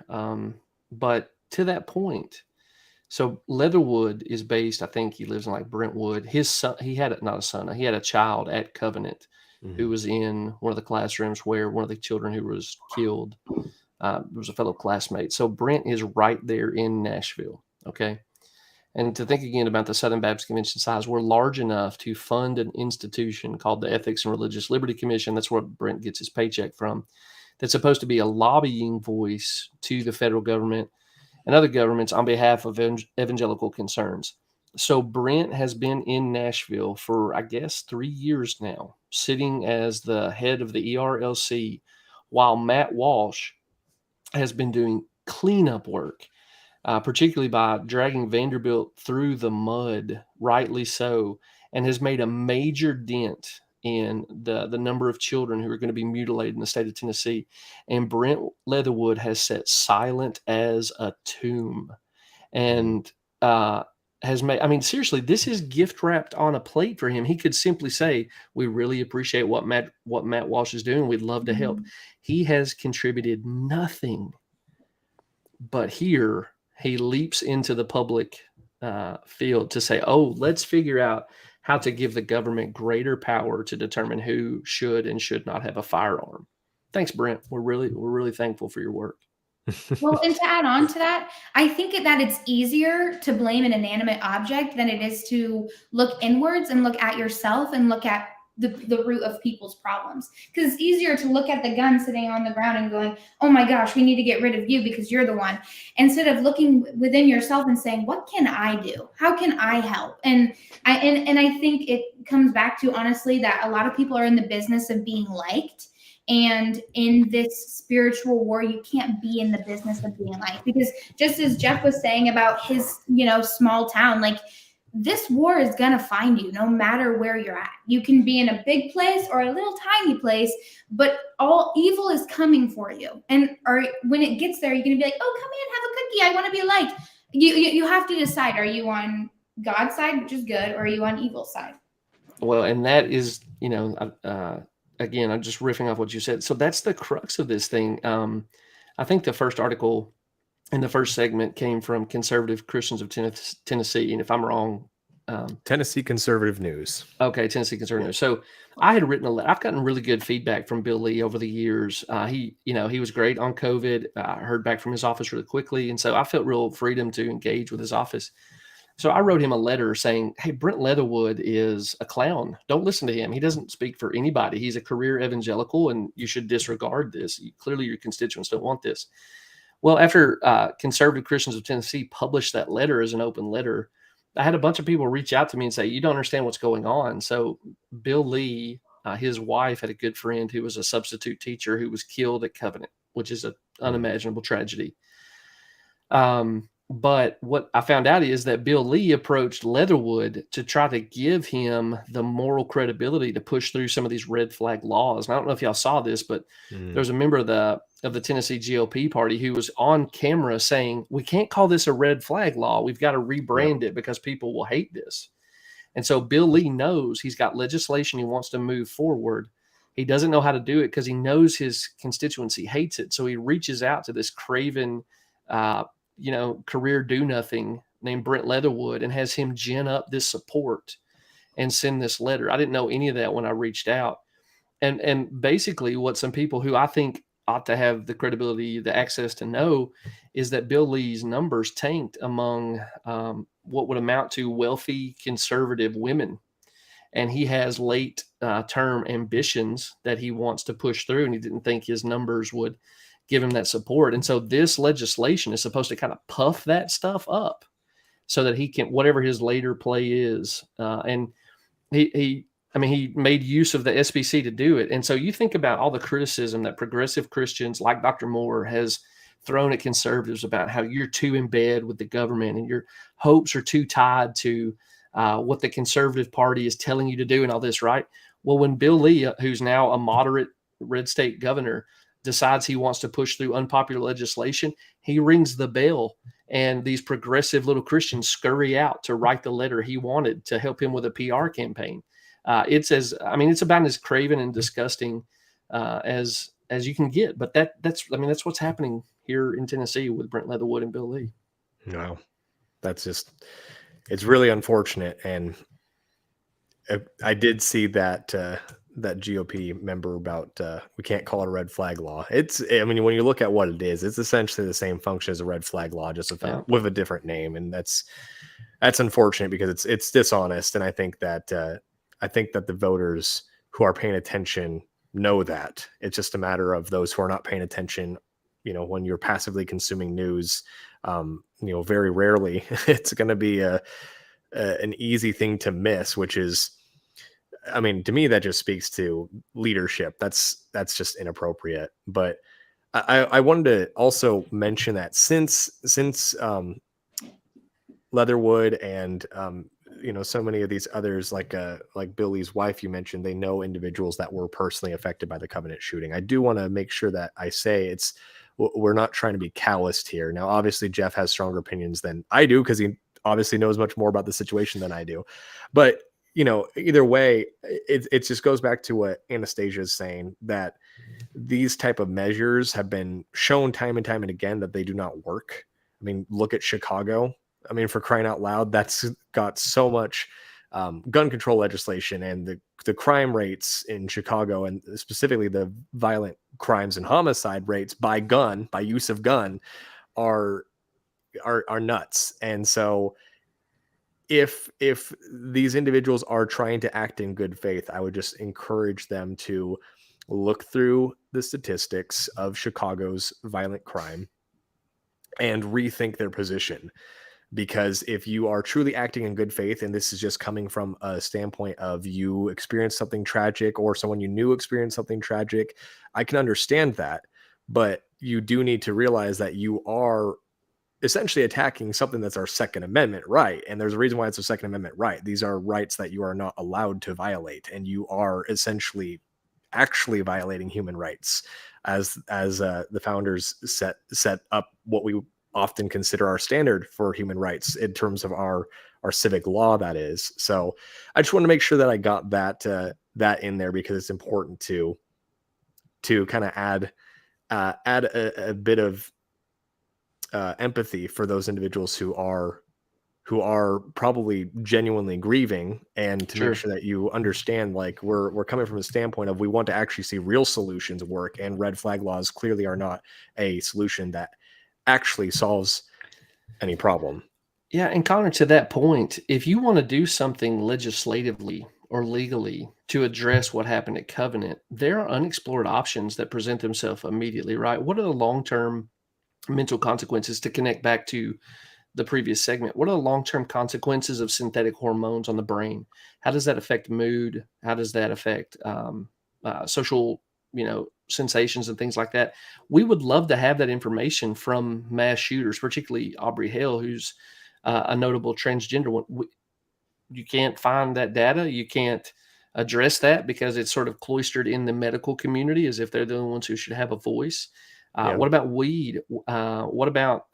but to that point, so Leatherwood is based, I think he lives in like Brentwood. His son, he had a child at Covenant who was in one of the classrooms where one of the children who was killed was a fellow classmate. So Brent is right there in Nashville. Okay. And to think again about the Southern Baptist Convention size, we're large enough to fund an institution called the Ethics and Religious Liberty Commission. That's where Brent gets his paycheck from. That's supposed to be a lobbying voice to the federal government and other governments on behalf of evangelical concerns. So Brent has been in Nashville for, I guess, 3 years now, sitting as the head of the ERLC, while Matt Walsh has been doing cleanup work, particularly by dragging Vanderbilt through the mud, rightly so, and has made a major dent in the number of children who are going to be mutilated in the state of Tennessee. And Brent Leatherwood has sat silent as a tomb and has made, seriously, this is gift wrapped on a plate for him. He could simply say, we really appreciate what Matt Walsh is doing. We'd love to help. He has contributed nothing, but here he leaps into the public field to say, oh, let's figure out how to give the government greater power to determine who should and should not have a firearm. Thanks, Brent. We're really thankful for your work. Well, and to add on to that, I think that it's easier to blame an inanimate object than it is to look inwards and look at yourself and look at the root of people's problems. Because it's easier to look at the gun sitting on the ground and going, oh my gosh, we need to get rid of you because you're the one, instead of looking within yourself and saying, what can I do? How can I help? And I think it comes back to, honestly, that a lot of people are in the business of being liked. And in this spiritual war, you can't be in the business of being liked, because just as Jeff was saying about his, small town, like, this war is going to find you no matter where you're at. You can be in a big place or a little tiny place, but all evil is coming for you. And when it gets there, you're going to be like, oh, come in, have a cookie. I want to be liked. You have to decide, are you on God's side, which is good, or are you on evil's side? Well, and that is, again, I'm just riffing off what you said. So that's the crux of this thing. I think the first article in the first segment came from Conservative Christians of Tennessee. And if I'm wrong, Tennessee Conservative News. Okay, Tennessee Conservative News. So I had written I've gotten really good feedback from Bill Lee over the years. He was great on COVID. I heard back from his office really quickly. And so I felt real freedom to engage with his office. So I wrote him a letter saying, hey, Brent Leatherwood is a clown. Don't listen to him. He doesn't speak for anybody. He's a career evangelical, and you should disregard this. Clearly, your constituents don't want this. Well, after Conservative Christians of Tennessee published that letter as an open letter, I had a bunch of people reach out to me and say, you don't understand what's going on. So Bill Lee, his wife had a good friend who was a substitute teacher who was killed at Covenant, which is an unimaginable tragedy. But what I found out is that Bill Lee approached Leatherwood to try to give him the moral credibility to push through some of these red flag laws. And I don't know if y'all saw this, but there's a member of the Tennessee GOP party who was on camera saying, we can't call this a red flag law. We've got to rebrand it because people will hate this. And so Bill Lee knows he's got legislation he wants to move forward. He doesn't know how to do it because he knows his constituency hates it. So he reaches out to this craven, career do-nothing named Brent Leatherwood and has him gin up this support and send this letter. I didn't know any of that when I reached out. And basically what some people who I think ought to have the credibility, the access to know is that Bill Lee's numbers tanked among what would amount to wealthy conservative women. And he has late term ambitions that he wants to push through, and he didn't think his numbers would give him that support. And so this legislation is supposed to kind of puff that stuff up so that he can, whatever his later play is. And he made use of the SBC to do it. And so you think about all the criticism that progressive Christians like Dr. Moore has thrown at conservatives about how you're too in bed with the government and your hopes are too tied to what the conservative party is telling you to do and all this, right? Well, when Bill Lee, who's now a moderate red state governor, decides he wants to push through unpopular legislation, he rings the bell and these progressive little Christians scurry out to write the letter he wanted to help him with a PR campaign. It's about as craven and disgusting as you can get. But that's what's happening here in Tennessee with Brent Leatherwood and Bill Lee. Wow. It's really unfortunate. And I did see that GOP member about we can't call it a red flag law. When you look at what it is, it's essentially the same function as a red flag law, just with a different name. And that's unfortunate because it's dishonest. And I think that the voters who are paying attention know that. It's just a matter of those who are not paying attention. When you're passively consuming news, very rarely it's going to be an easy thing to miss, which is, to me, that just speaks to leadership. That's just inappropriate. But I wanted to also mention that since Leatherwood and so many of these others, like Billy's wife, you mentioned, they know individuals that were personally affected by the Covenant shooting. I do want to make sure that I say we're not trying to be calloused here. Now, obviously, Jeff has stronger opinions than I do because he obviously knows much more about the situation than I do. But either way, it just goes back to what Anastasia is saying, that these type of measures have been shown time and time and again that they do not work. Look at Chicago. For crying out loud, that's got so much gun control legislation, and the crime rates in Chicago, and specifically the violent crimes and homicide rates by use of gun are nuts. And so if these individuals are trying to act in good faith, I would just encourage them to look through the statistics of Chicago's violent crime and rethink their position. Because if you are truly acting in good faith, and this is just coming from a standpoint of you experienced something tragic or someone you knew experienced something tragic, I can understand that. But you do need to realize that you are essentially attacking something that's our Second Amendment right. And there's a reason why it's a Second Amendment right. These are rights that you are not allowed to violate. And you are essentially actually violating human rights as the founders set up what we often consider our standard for human rights in terms of our civic law, that is. So I just want to make sure that I got that in there, because it's important to kind of add a bit of empathy for those individuals who are probably genuinely grieving, and to make sure that you understand, like, we're coming from a standpoint of we want to actually see real solutions work, and red flag laws clearly are not a solution that actually solves any problem. Yeah. And Connor, to that point, if you want to do something legislatively or legally to address what happened at Covenant, there are unexplored options that present themselves immediately, right? What are the long-term mental consequences, to connect back to the previous segment, what are the long-term consequences of synthetic hormones on the brain? How does that affect mood? How does that affect social, sensations and things like that? We would love to have that information from mass shooters, particularly Aubrey Hale, who's a notable transgender one. You can't find that data. You can't address that because it's sort of cloistered in the medical community as if they're the only ones who should have a voice. What about weed? What about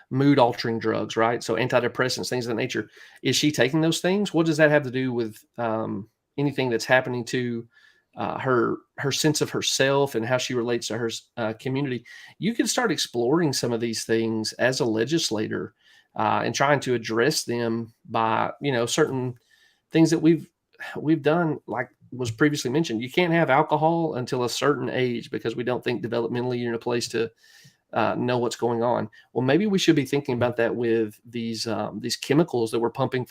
mood altering drugs, right? So antidepressants, things of that nature. Is she taking those things? What does that have to do with anything that's happening to her sense of herself and how she relates to her community? You can start exploring some of these things as a legislator and trying to address them by certain things that we've done, like was previously mentioned. You can't have alcohol until a certain age because we don't think developmentally you're in a place to know what's going on. Well, maybe we should be thinking about that with these chemicals that we're pumping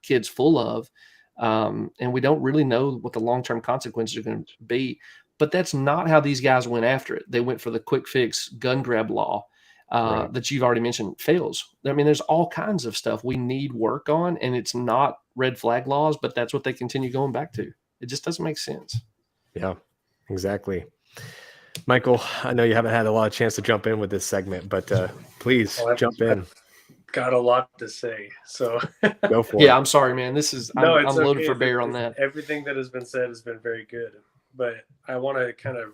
kids full of, and we don't really know what the long-term consequences are going to be. But that's not how these guys went after it. They went for the quick fix gun grab law that you've already mentioned fails. I mean, there's all kinds of stuff we need work on, and it's not red flag laws, but that's what they continue going back to. It just doesn't make sense. Yeah, exactly. Michael, I know you haven't had a lot of chance to jump in with this segment, but please jump in. Got a lot to say, so go for it. Yeah, I'm sorry, man. I'm loaded okay. for bear on that. Everything that has been said has been very good, but I want to kind of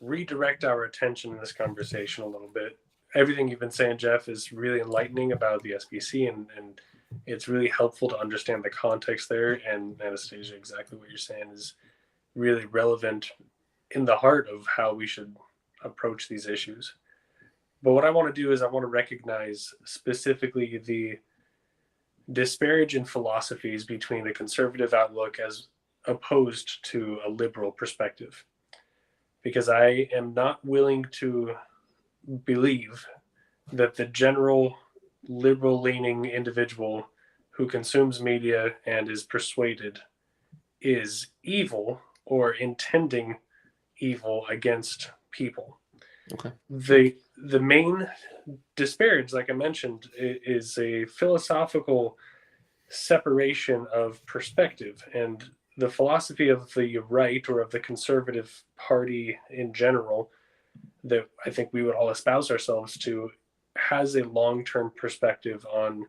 redirect our attention in this conversation a little bit. Everything you've been saying, Jeff, is really enlightening about the SBC, and it's really helpful to understand the context there. And Anastasia, exactly what you're saying is really relevant in the heart of how we should approach these issues. But what I want to do is I want to recognize specifically the disparaging philosophies between the conservative outlook as opposed to a liberal perspective. Because I am not willing to believe that the general liberal-leaning individual who consumes media and is persuaded is evil or intending evil against people. Okay. The main disparage, like I mentioned, is a philosophical separation of perspective, and the philosophy of the right or of the conservative party in general that I think we would all espouse ourselves to has a long-term perspective on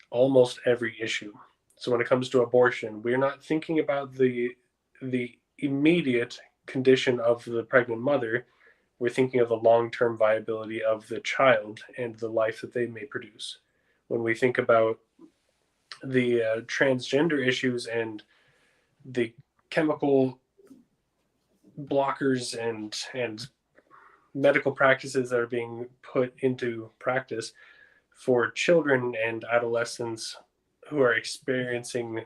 almost every issue. So when it comes to abortion, we're not thinking about the immediate condition of the pregnant mother. We're thinking of the long-term viability of the child and the life that they may produce. When we think about the transgender issues and the chemical blockers and medical practices that are being put into practice for children and adolescents who are experiencing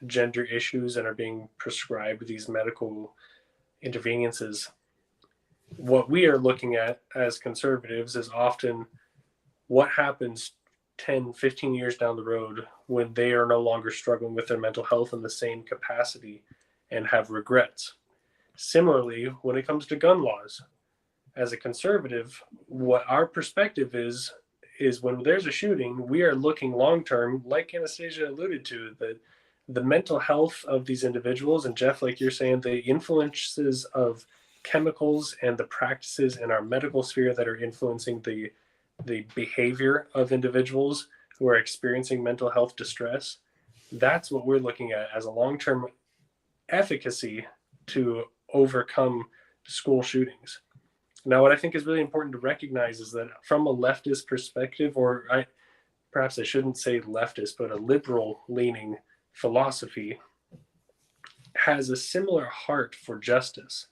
gender issues and are being prescribed these medical interveniences, what we are looking at as conservatives is often what happens 10, 15 years down the road when they are no longer struggling with their mental health in the same capacity and have regrets. Similarly, when it comes to gun laws, as a conservative, what our perspective is when there's a shooting, we are looking long-term, like Anastasia alluded to, that the mental health of these individuals, and Jeff, like you're saying, the influences of chemicals and the practices in our medical sphere that are influencing the behavior of individuals who are experiencing mental health distress, that's what we're looking at as a long-term efficacy to overcome school shootings. Now, what I think is really important to recognize is that from a leftist perspective, or perhaps I shouldn't say leftist, but a liberal-leaning philosophy has a similar heart for justice,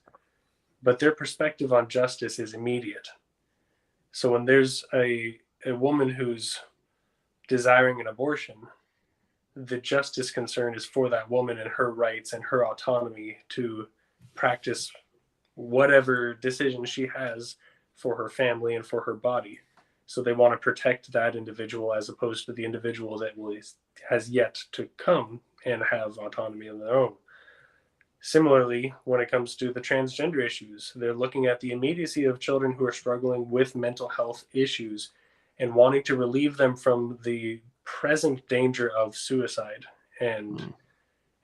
but their perspective on justice is immediate. So when there's a woman who's desiring an abortion, the justice concern is for that woman and her rights and her autonomy to practice whatever decision she has for her family and for her body. So they want to protect that individual as opposed to the individual that has yet to come and have autonomy on their own. Similarly, when it comes to the transgender issues, they're looking at the immediacy of children who are struggling with mental health issues and wanting to relieve them from the present danger of suicide and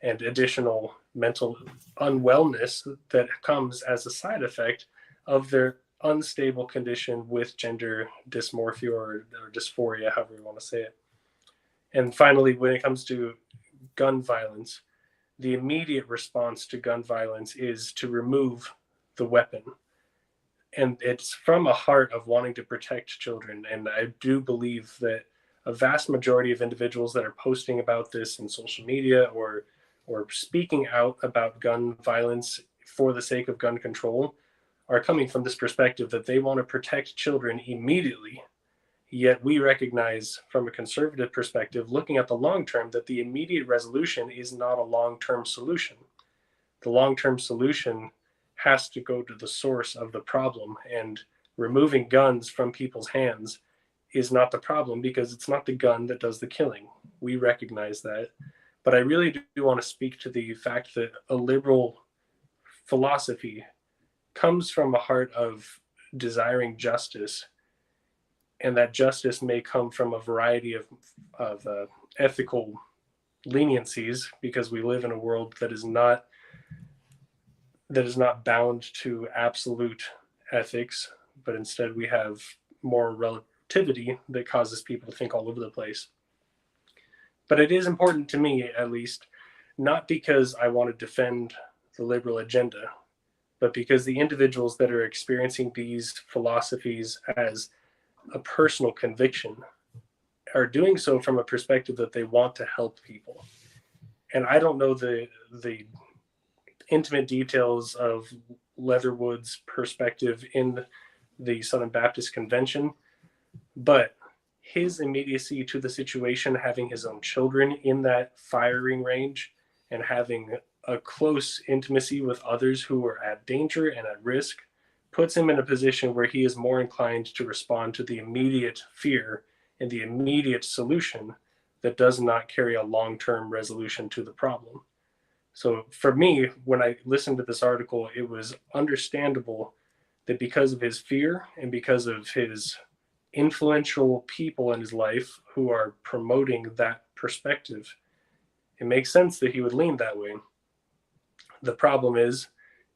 additional mental unwellness that comes as a side effect of their unstable condition with gender dysmorphia or dysphoria, however you want to say it. And finally, when it comes to gun violence, the immediate response to gun violence is to remove the weapon. And it's from a heart of wanting to protect children. And I do believe that a vast majority of individuals that are posting about this in social media or speaking out about gun violence for the sake of gun control are coming from this perspective that they want to protect children immediately. Yet we recognize from a conservative perspective, looking at the long term, that the immediate resolution is not a long-term solution. The long-term solution has to go to the source of the problem, and removing guns from people's hands is not the problem because it's not the gun that does the killing. We recognize that. But I really do want to speak to the fact that a liberal philosophy comes from a heart of desiring justice, and that justice may come from a variety of ethical leniencies, because we live in a world that is not bound to absolute ethics, but instead we have moral relativity that causes people to think all over the place. But it is important to me, at least, not because I want to defend the liberal agenda, but because the individuals that are experiencing these philosophies as a personal conviction are doing so from a perspective that they want to help people. And I don't know the intimate details of Leatherwood's perspective in the Southern Baptist Convention, but his immediacy to the situation, having his own children in that firing range and having a close intimacy with others who are at danger and at risk, puts him in a position where he is more inclined to respond to the immediate fear and the immediate solution that does not carry a long-term resolution to the problem. So for me, when I listened to this article, it was understandable that because of his fear and because of his influential people in his life who are promoting that perspective, it makes sense that he would lean that way. The problem is,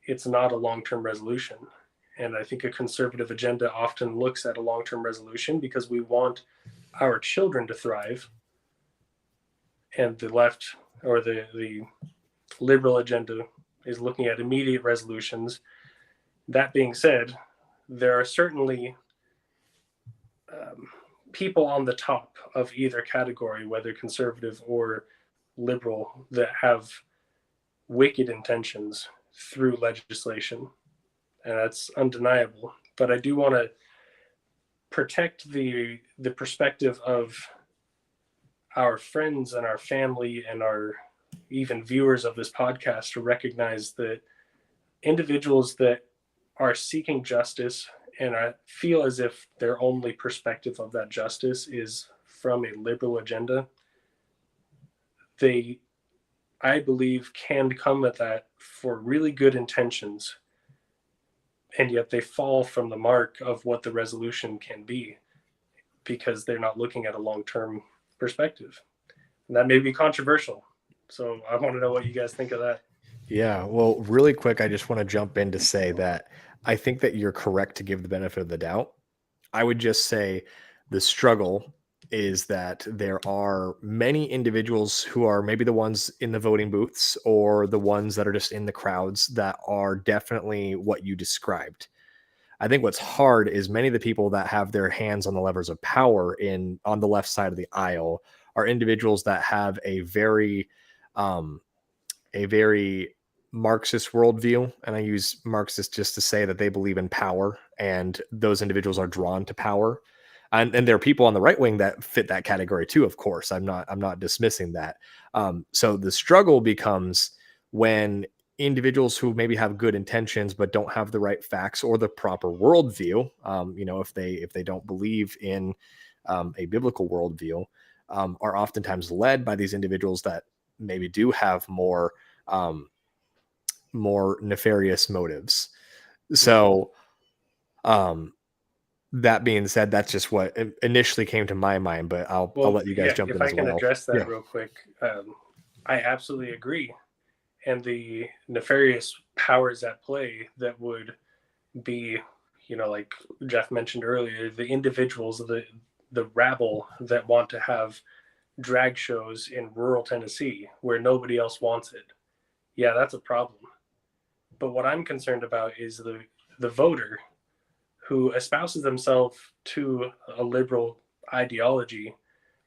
it's not a long-term resolution. And I think a conservative agenda often looks at a long-term resolution because we want our children to thrive. And the left, or the liberal agenda, is looking at immediate resolutions. That being said, there are certainly people on the top of either category, whether conservative or liberal, that have wicked intentions through legislation. And that's undeniable. But I do want to protect the perspective of our friends and our family and our even viewers of this podcast to recognize that individuals that are seeking justice and I feel as if their only perspective of that justice is from a liberal agenda, they, I believe, can come at that for really good intentions, and yet they fall from the mark of what the resolution can be because they're not looking at a long-term perspective. And that may be controversial. So I want to know what you guys think of that. Yeah, well, really quick, I just want to jump in to say that I think that you're correct to give the benefit of the doubt. I would just say the struggle is that there are many individuals who are maybe the ones in the voting booths or the ones that are just in the crowds that are definitely what you described. I think what's hard is many of the people that have their hands on the levers of power on the left side of the aisle are individuals that have a very Marxist worldview. And I use Marxist just to say that they believe in power, and those individuals are drawn to power. And there are people on the right wing that fit that category too, of course. I'm not dismissing that. So the struggle becomes when individuals who maybe have good intentions but don't have the right facts or the proper worldview, if they don't believe in a biblical worldview, are oftentimes led by these individuals that maybe do have more more nefarious motives. So, that being said, that's just what initially came to my mind, but I'll let you guys jump in as well. If I can address that Yeah. real quick, I absolutely agree. And the nefarious powers at play that would be, like Jeff mentioned earlier, the individuals, the rabble that want to have drag shows in rural Tennessee where nobody else wants it. Yeah, that's a problem. But what I'm concerned about is the voter who espouses themselves to a liberal ideology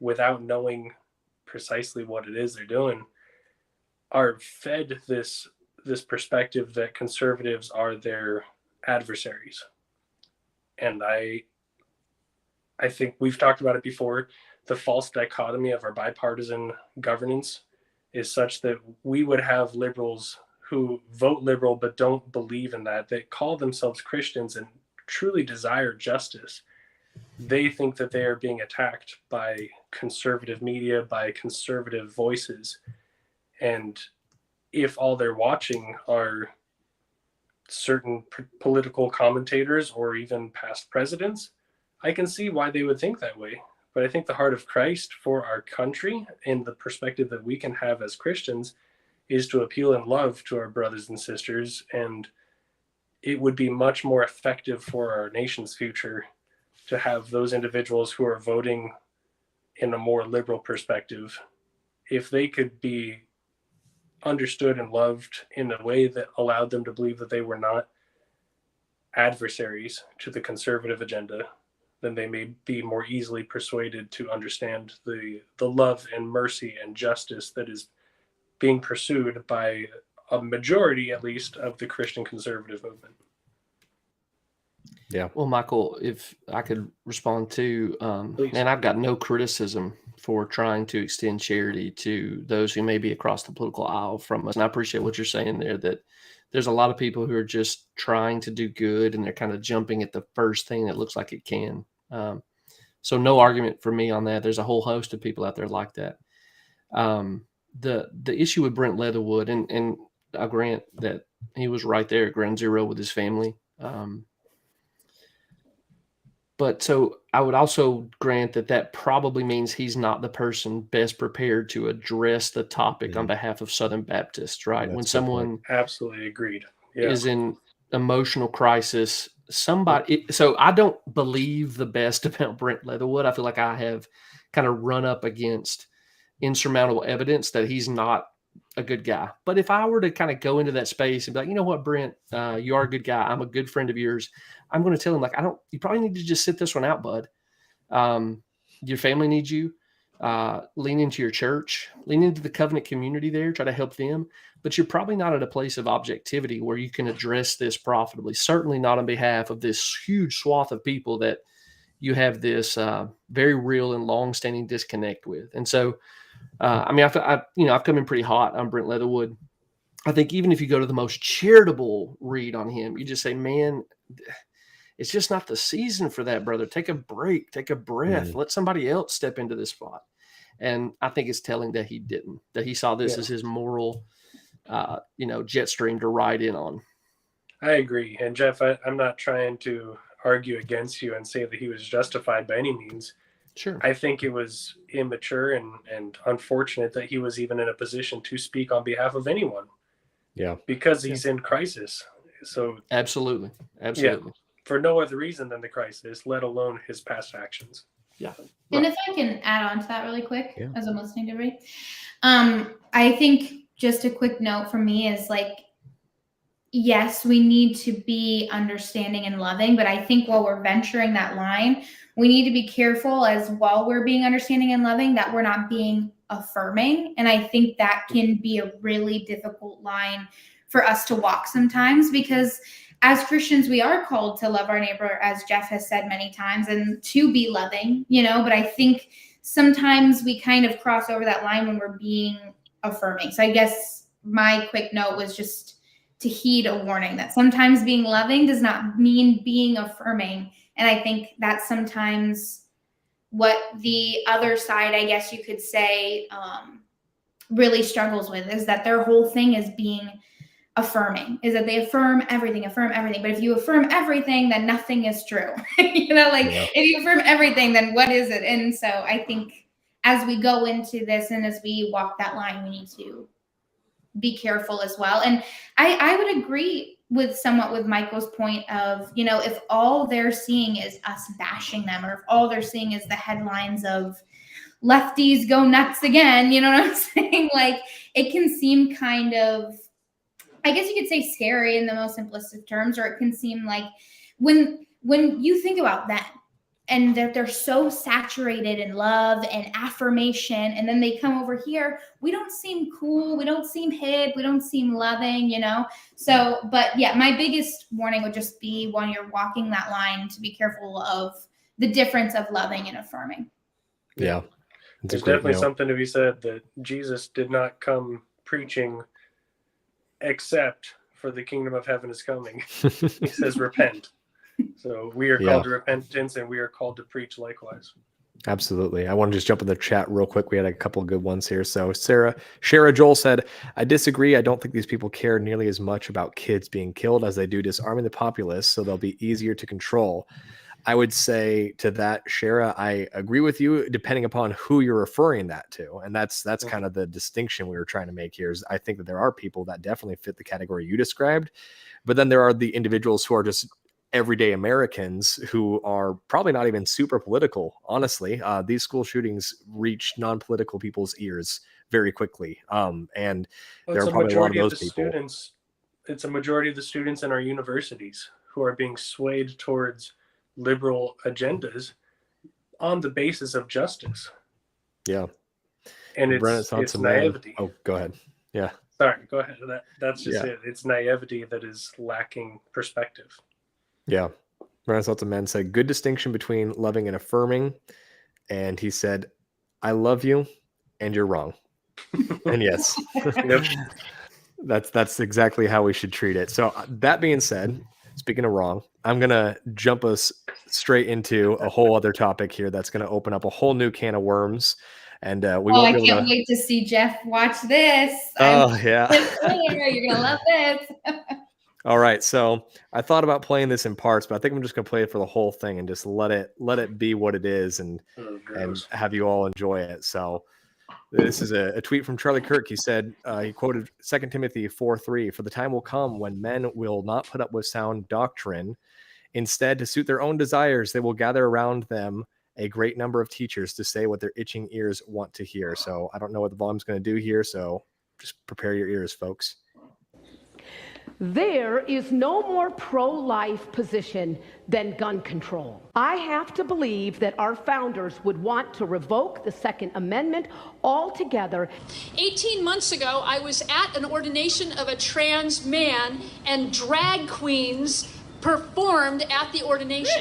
without knowing precisely what it is they're doing, are fed this perspective that conservatives are their adversaries. And I think we've talked about it before. The false dichotomy of our bipartisan governance is such that we would have liberals who vote liberal but don't believe in that. They call themselves Christians and truly desire justice. They think that they are being attacked by conservative media, by conservative voices. And if all they're watching are certain political commentators or even past presidents, I can see why they would think that way. But I think the heart of Christ for our country and the perspective that we can have as Christians is to appeal in love to our brothers and sisters. And it would be much more effective for our nation's future to have those individuals who are voting in a more liberal perspective, if they could be understood and loved in a way that allowed them to believe that they were not adversaries to the conservative agenda, then they may be more easily persuaded to understand the love and mercy and justice that is being pursued by a majority, at least, of the Christian conservative movement. Yeah. Well, Michael, if I could respond to, Please. and I've got no criticism for trying to extend charity to those who may be across the political aisle from us. And I appreciate what you're saying there, that there's a lot of people who are just trying to do good and they're kind of jumping at the first thing that looks like it can. So no argument for me on that. There's a whole host of people out there like that. The issue with Brent Leatherwood, and I grant that he was right there at ground zero with his family. But so I would also grant that probably means he's not the person best prepared to address the topic on behalf of Southern Baptists, right? That's When a good someone Absolutely agreed. Yeah. is in emotional crisis, so I don't believe the best about Brent Leatherwood. I feel like I have kind of run up against insurmountable evidence that he's not a good guy. But if I were to kind of go into that space and be like, you know what, Brent, you are a good guy. I'm a good friend of yours. I'm going to tell him, like, you probably need to just sit this one out, bud. Your family needs you. Lean into your church, lean into the covenant community there, try to help them. But you're probably not at a place of objectivity where you can address this profitably. Certainly not on behalf of this huge swath of people that you have this very real and long-standing disconnect with. And so, I've come in pretty hot on Brent Leatherwood. I think even if you go to the most charitable read on him, you just say, man, it's just not the season for that, brother. Take a break, take a breath, let somebody else step into this spot. And I think it's telling that he didn't, that he saw this as his moral, jet stream to ride in on. I agree. And Jeff, I'm not trying to argue against you and say that he was justified by any means. Sure. I think it was immature and unfortunate that he was even in a position to speak on behalf of anyone. Yeah. Because he's in crisis. So Absolutely. Yeah, for no other reason than the crisis, let alone his past actions. Yeah. And if I can add on to that really quick, as I'm listening to everybody, I think just a quick note from me is like, yes, we need to be understanding and loving, but I think while we're venturing that line, we need to be careful as while we're being understanding and loving that we're not being affirming. And I think that can be a really difficult line for us to walk sometimes, because as Christians, we are called to love our neighbor, as Jeff has said many times, and to be loving, but I think sometimes we kind of cross over that line when we're being affirming. So I guess my quick note was just to heed a warning that sometimes being loving does not mean being affirming. And I think that's sometimes what the other side, I guess you could say, really struggles with, is that their whole thing is being affirming, is that they affirm everything. But if you affirm everything, then nothing is true. If you affirm everything, then what is it? And so I think as we go into this and as we walk that line, we need to be careful as well. And I would agree somewhat with Michael's point of, if all they're seeing is us bashing them, or if all they're seeing is the headlines of lefties go nuts again, you know what I'm saying? Like, it can seem kind of, I guess you could say, scary in the most simplistic terms, or it can seem like when you think about them and that they're so saturated in love and affirmation, and then they come over here, we don't seem cool, we don't seem hip, we don't seem loving, So, but yeah, my biggest warning would just be when you're walking that line to be careful of the difference of loving and affirming. Yeah. There's definitely something to be said that Jesus did not come preaching except for the kingdom of heaven is coming. He says, repent. So we are called to repentance, and we are called to preach likewise. Absolutely. I want to just jump in the chat real quick. We had a couple of good ones here. So Shara Joel said, I disagree. I don't think these people care nearly as much about kids being killed as they do disarming the populace, so they'll be easier to control. I would say to that, Shara, I agree with you, depending upon who you're referring that to. And that's kind of the distinction we were trying to make here. Is I think that there are people that definitely fit the category you described, but then there are the individuals who are just everyday Americans who are probably not even super political. Honestly, these school shootings reach non-political people's ears very quickly. And there are probably a lot of those people. It's a majority of the students in our universities who are being swayed towards liberal agendas on the basis of justice. Yeah. And it's naivety. Oh, go ahead. Yeah. Sorry, go ahead. That's just it. It's naivety that is lacking perspective. Yeah. Renaissance of Men said, good distinction between loving and affirming. And he said, I love you and you're wrong. And yes, that's exactly how we should treat it. So that being said, speaking of wrong, I'm going to jump us straight into a whole other topic here that's going to open up a whole new can of worms. And I can't wait to see Jeff watch this. Yeah. You're going to love this. All right. So I thought about playing this in parts, but I think I'm just going to play it for the whole thing and just let it be what it is and have you all enjoy it. So this is a tweet from Charlie Kirk. He said, he quoted 2 Timothy 4:3, for the time will come when men will not put up with sound doctrine. Instead, to suit their own desires, they will gather around them a great number of teachers to say what their itching ears want to hear. So I don't know what the volume's going to do here. So just prepare your ears, folks. There is no more pro-life position than gun control. I have to believe that our founders would want to revoke the Second Amendment altogether. 18 months ago, I was at an ordination of a trans man, and drag queens performed at the ordination.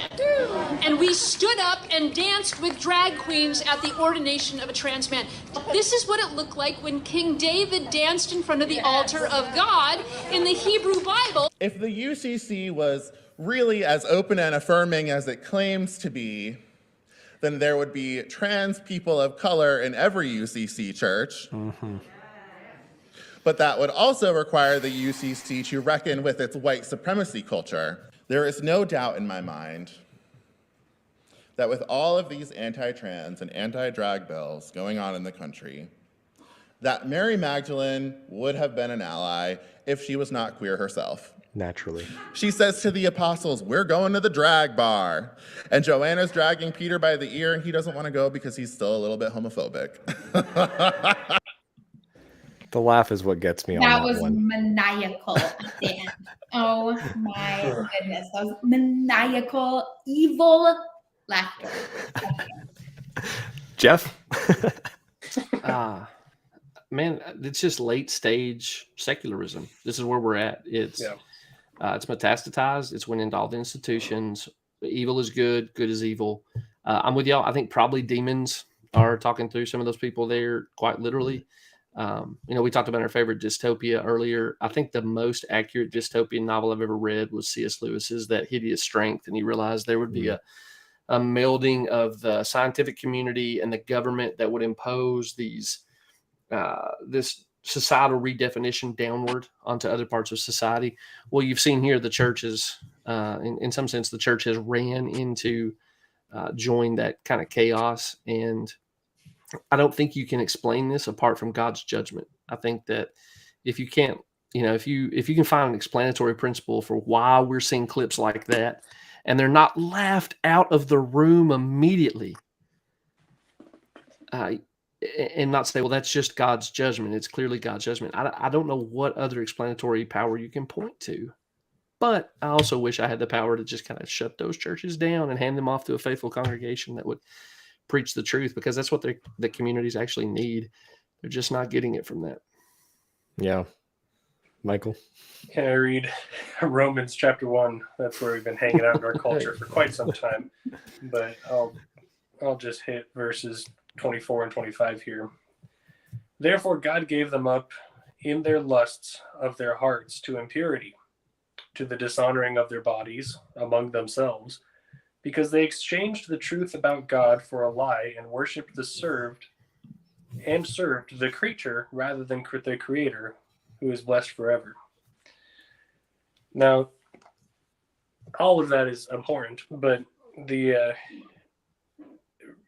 And we stood up and danced with drag queens at the ordination of a trans man. This is what it looked like when King David danced in front of the altar of God in the Hebrew Bible. If the UCC was really as open and affirming as it claims to be, then there would be trans people of color in every UCC church. Mm-hmm. But that would also require the UCC to reckon with its white supremacy culture. There is no doubt in my mind that with all of these anti-trans and anti-drag bills going on in the country, that Mary Magdalene would have been an ally if she was not queer herself. Naturally. She says to the apostles, we're going to the drag bar. And Joanna's dragging Peter by the ear, and he doesn't want to go because he's still a little bit homophobic. The laugh is what gets me on that was one. Maniacal at the end. Oh my goodness. That was maniacal, evil laughter. Jeff? Man, it's just late stage secularism. This is where we're at. It's metastasized. It's went into all the institutions. Evil is good. Good is evil. I'm with y'all. I think probably demons are talking through some of those people there quite literally. We talked about our favorite dystopia earlier. I think the most accurate dystopian novel I've ever read was C.S. Lewis's That Hideous Strength. And he realized there would be a melding of the scientific community and the government that would impose this societal redefinition downward onto other parts of society. Well, you've seen here the churches, in some sense, the church has ran into, joined that kind of chaos. And I don't think you can explain this apart from God's judgment. I think that if you can't, if you can find an explanatory principle for why we're seeing clips like that, and they're not laughed out of the room immediately, and not say, well, that's just God's judgment. It's clearly God's judgment. I don't know what other explanatory power you can point to. But I also wish I had the power to just kind of shut those churches down and hand them off to a faithful congregation that would preach the truth, because that's what the communities actually need. They're just not getting it from that. Yeah. Michael? Can I read Romans chapter 1? That's where we've been hanging out in our culture for quite some time. But I'll just hit verses 24 and 25 here. Therefore God gave them up in their lusts of their hearts to impurity, to the dishonoring of their bodies among themselves, because they exchanged the truth about God for a lie and worshipped served the creature rather than the Creator, who is blessed forever. Now, all of that is important, but the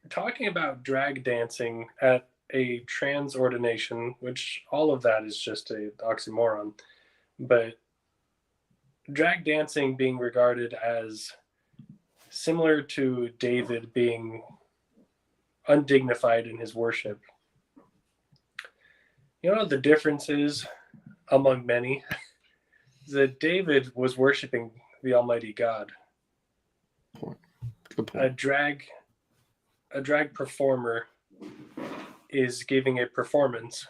talking about drag dancing at a trans ordination, which all of that is just an oxymoron, but drag dancing being regarded as similar to David being undignified in his worship. You know what the difference is among many? That David was worshiping the Almighty God. Good point. A drag performer is giving a performance,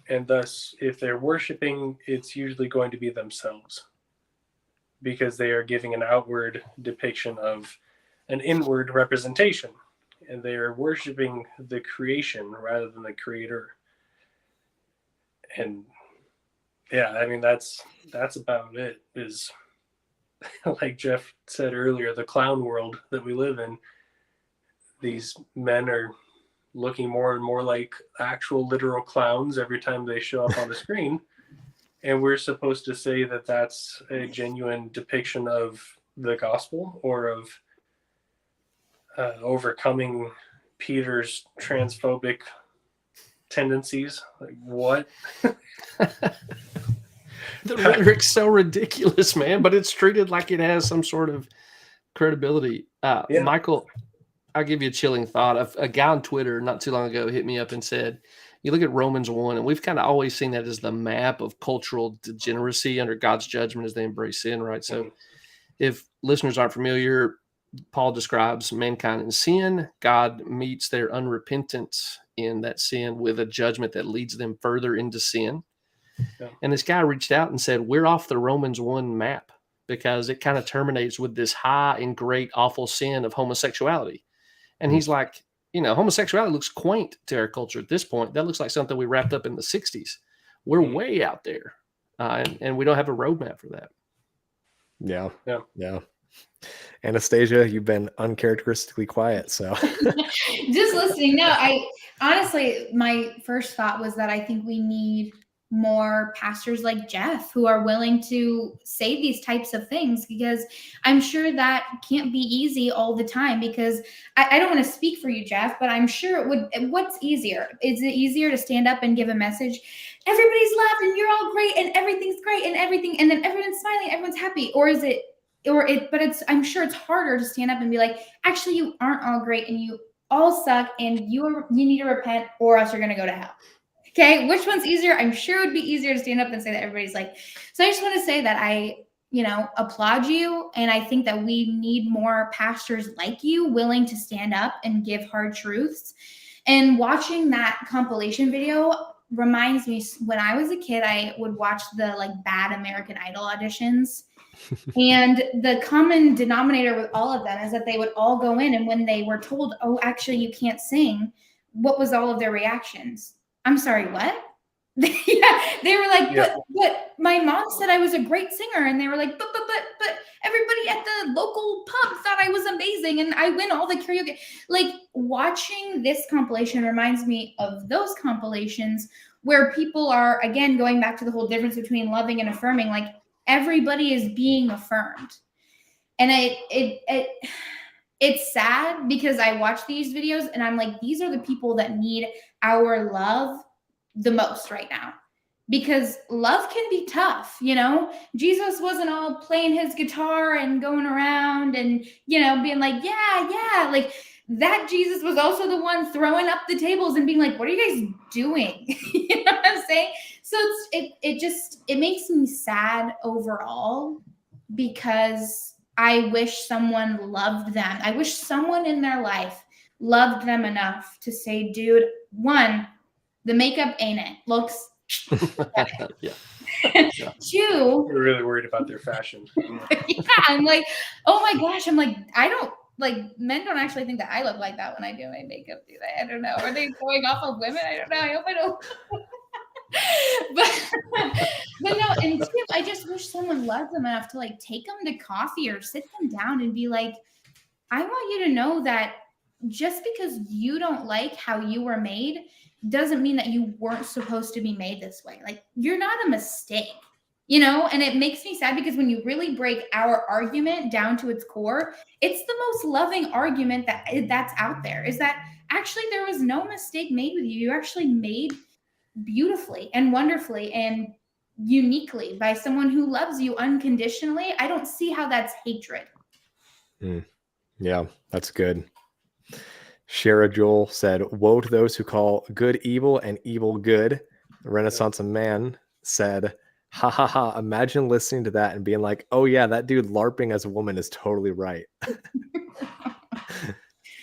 and thus, if they're worshiping, it's usually going to be themselves, because they are giving an outward depiction of an inward representation, and they are worshiping the creation rather than the Creator. And yeah, I mean, that's about it. Is like Jeff said earlier, the clown world that we live in. These men are looking more and more like actual literal clowns every time they show up on the screen. And we're supposed to say that that's a genuine depiction of the gospel, or of overcoming Peter's transphobic tendencies. Like, what? The rhetoric's so ridiculous, man, but it's treated like it has some sort of credibility. Yeah. Michael, I'll give you a chilling thought. A guy on Twitter not too long ago hit me up and said, you look at Romans 1, and we've kind of always seen that as the map of cultural degeneracy under God's judgment as they embrace sin, right? So if listeners aren't familiar, Paul describes mankind in sin. God meets their unrepentance in that sin with a judgment that leads them further into sin. Yeah. And this guy reached out and said, we're off the Romans 1 map, because it kind of terminates with this high and great awful sin of homosexuality. And he's like, homosexuality looks quaint to our culture at this point. That looks like something we wrapped up in the 60s. We're way out there. And we don't have a roadmap for that. Yeah. Anastasia, you've been uncharacteristically quiet. So just listening. No, I honestly, my first thought was that I think we need more pastors like Jeff who are willing to say these types of things, because I'm sure that can't be easy all the time, because I don't want to speak for you, Jeff, but I'm sure it would. What's easier? Is it easier to stand up and give a message? Everybody's laughing, you're all great, and everything's great, and everything, and then everyone's smiling, everyone's happy. I'm sure it's harder to stand up and be like, actually, you aren't all great, and you all suck, and you need to repent, or else you're going to go to hell. Okay, which one's easier? I'm sure it would be easier to stand up and say that everybody's like. So I just want to say that I applaud you, and I think that we need more pastors like you willing to stand up and give hard truths. And watching that compilation video reminds me, when I was a kid, I would watch the bad American Idol auditions. And the common denominator with all of them is that they would all go in, and when they were told, oh, actually you can't sing, what was all of their reactions? I'm sorry, what? Yeah, they were like, but my mom said I was a great singer. And they were like, but, everybody at the local pub thought I was amazing and I win all the karaoke. Like, watching this compilation reminds me of those compilations where people are, again, going back to the whole difference between loving and affirming. Like, everybody is being affirmed. And it's sad because I watch these videos and I'm like, these are the people that need our love the most right now. Because love can be tough, you know? Jesus wasn't all playing his guitar and going around and, you know, being like, yeah. Like, that Jesus was also the one throwing up the tables and being like, what are you guys doing? You know what I'm saying? So it makes me sad overall, because I wish someone loved them. I wish someone in their life loved them enough to say, dude, one, the makeup ain't it. Looks Yeah. Two, We're really worried about their fashion. yeah, I'm like, oh my gosh, I'm like, I don't, like, men don't actually think that I look like that when I do my makeup, do they? I don't know. Are they going off of women? I don't know. I hope I don't. but no, and two, I just wish someone loved them enough to, like, take them to coffee or sit them down and be like, I want you to know that just because you don't like how you were made doesn't mean that you weren't supposed to be made this way. Like, you're not a mistake, you know? And it makes me sad because when you really break our argument down to its core, it's the most loving argument that's out there, is that actually there was no mistake made with you. You're actually made beautifully and wonderfully and uniquely by someone who loves you unconditionally. I don't see how that's hatred. Yeah, that's good. Shara Joel said, woe to those who call good evil and evil good. Renaissance Man said, ha ha ha, imagine listening to that and being like, oh yeah, that dude LARPing as a woman is totally right.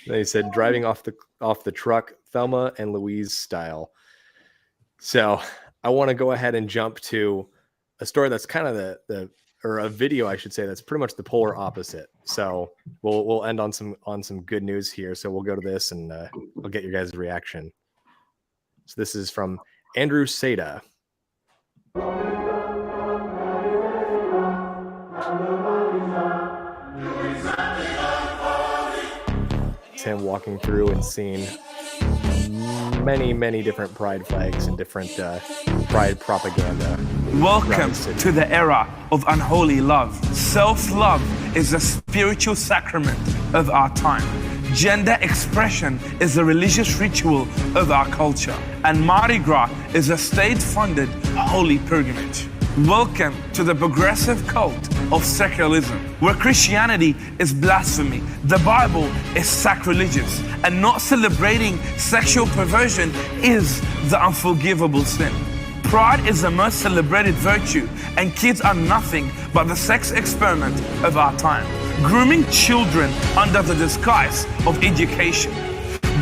Then he said, driving off the truck, Thelma and Louise style. So I want to go ahead and jump to a story that's kind of or a video, I should say, that's pretty much the polar opposite. So we'll end on some good news here. So we'll go to this and we'll get your guys' reaction. So this is from Andrew Seda. It's him walking through and seeing many different pride flags and different pride propaganda. Welcome to the era of unholy love. Self-love is a spiritual sacrament of our time. Gender expression is a religious ritual of our culture. And Mardi Gras is a state-funded holy pilgrimage. Welcome to the progressive cult of secularism, where Christianity is blasphemy, the Bible is sacrilegious, and not celebrating sexual perversion is the unforgivable sin. Pride is the most celebrated virtue, and kids are nothing but the sex experiment of our time. Grooming children under the disguise of education.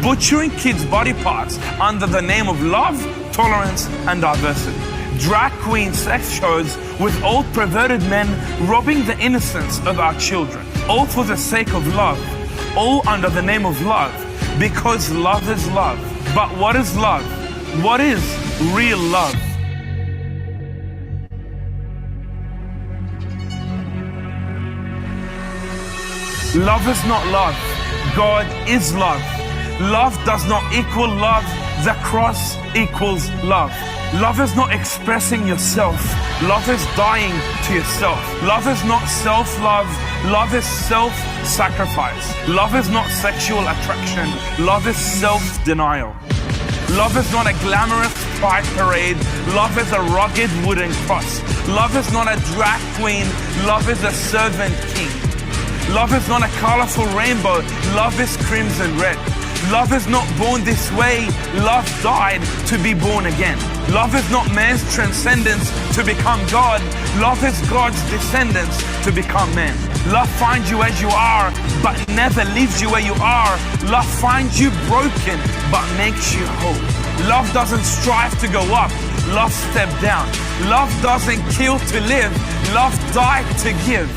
Butchering kids' body parts under the name of love, tolerance, and diversity. Drag queen sex shows with old perverted men robbing the innocence of our children. All for the sake of love. All under the name of love. Because love is love. But what is love? What is real love? Love is not love. God is love. Love does not equal love. The cross equals love. Love is not expressing yourself. Love is dying to yourself. Love is not self-love. Love is self-sacrifice. Love is not sexual attraction. Love is self-denial. Love is not a glamorous pride parade. Love is a rugged wooden cross. Love is not a drag queen. Love is a servant king. Love is not a colorful rainbow. Love is crimson red. Love is not born this way. Love died to be born again. Love is not man's transcendence to become God. Love is God's descendants to become man. Love finds you as you are, but never leaves you where you are. Love finds you broken, but makes you whole. Love doesn't strive to go up. Love steps down. Love doesn't kill to live. Love died to give.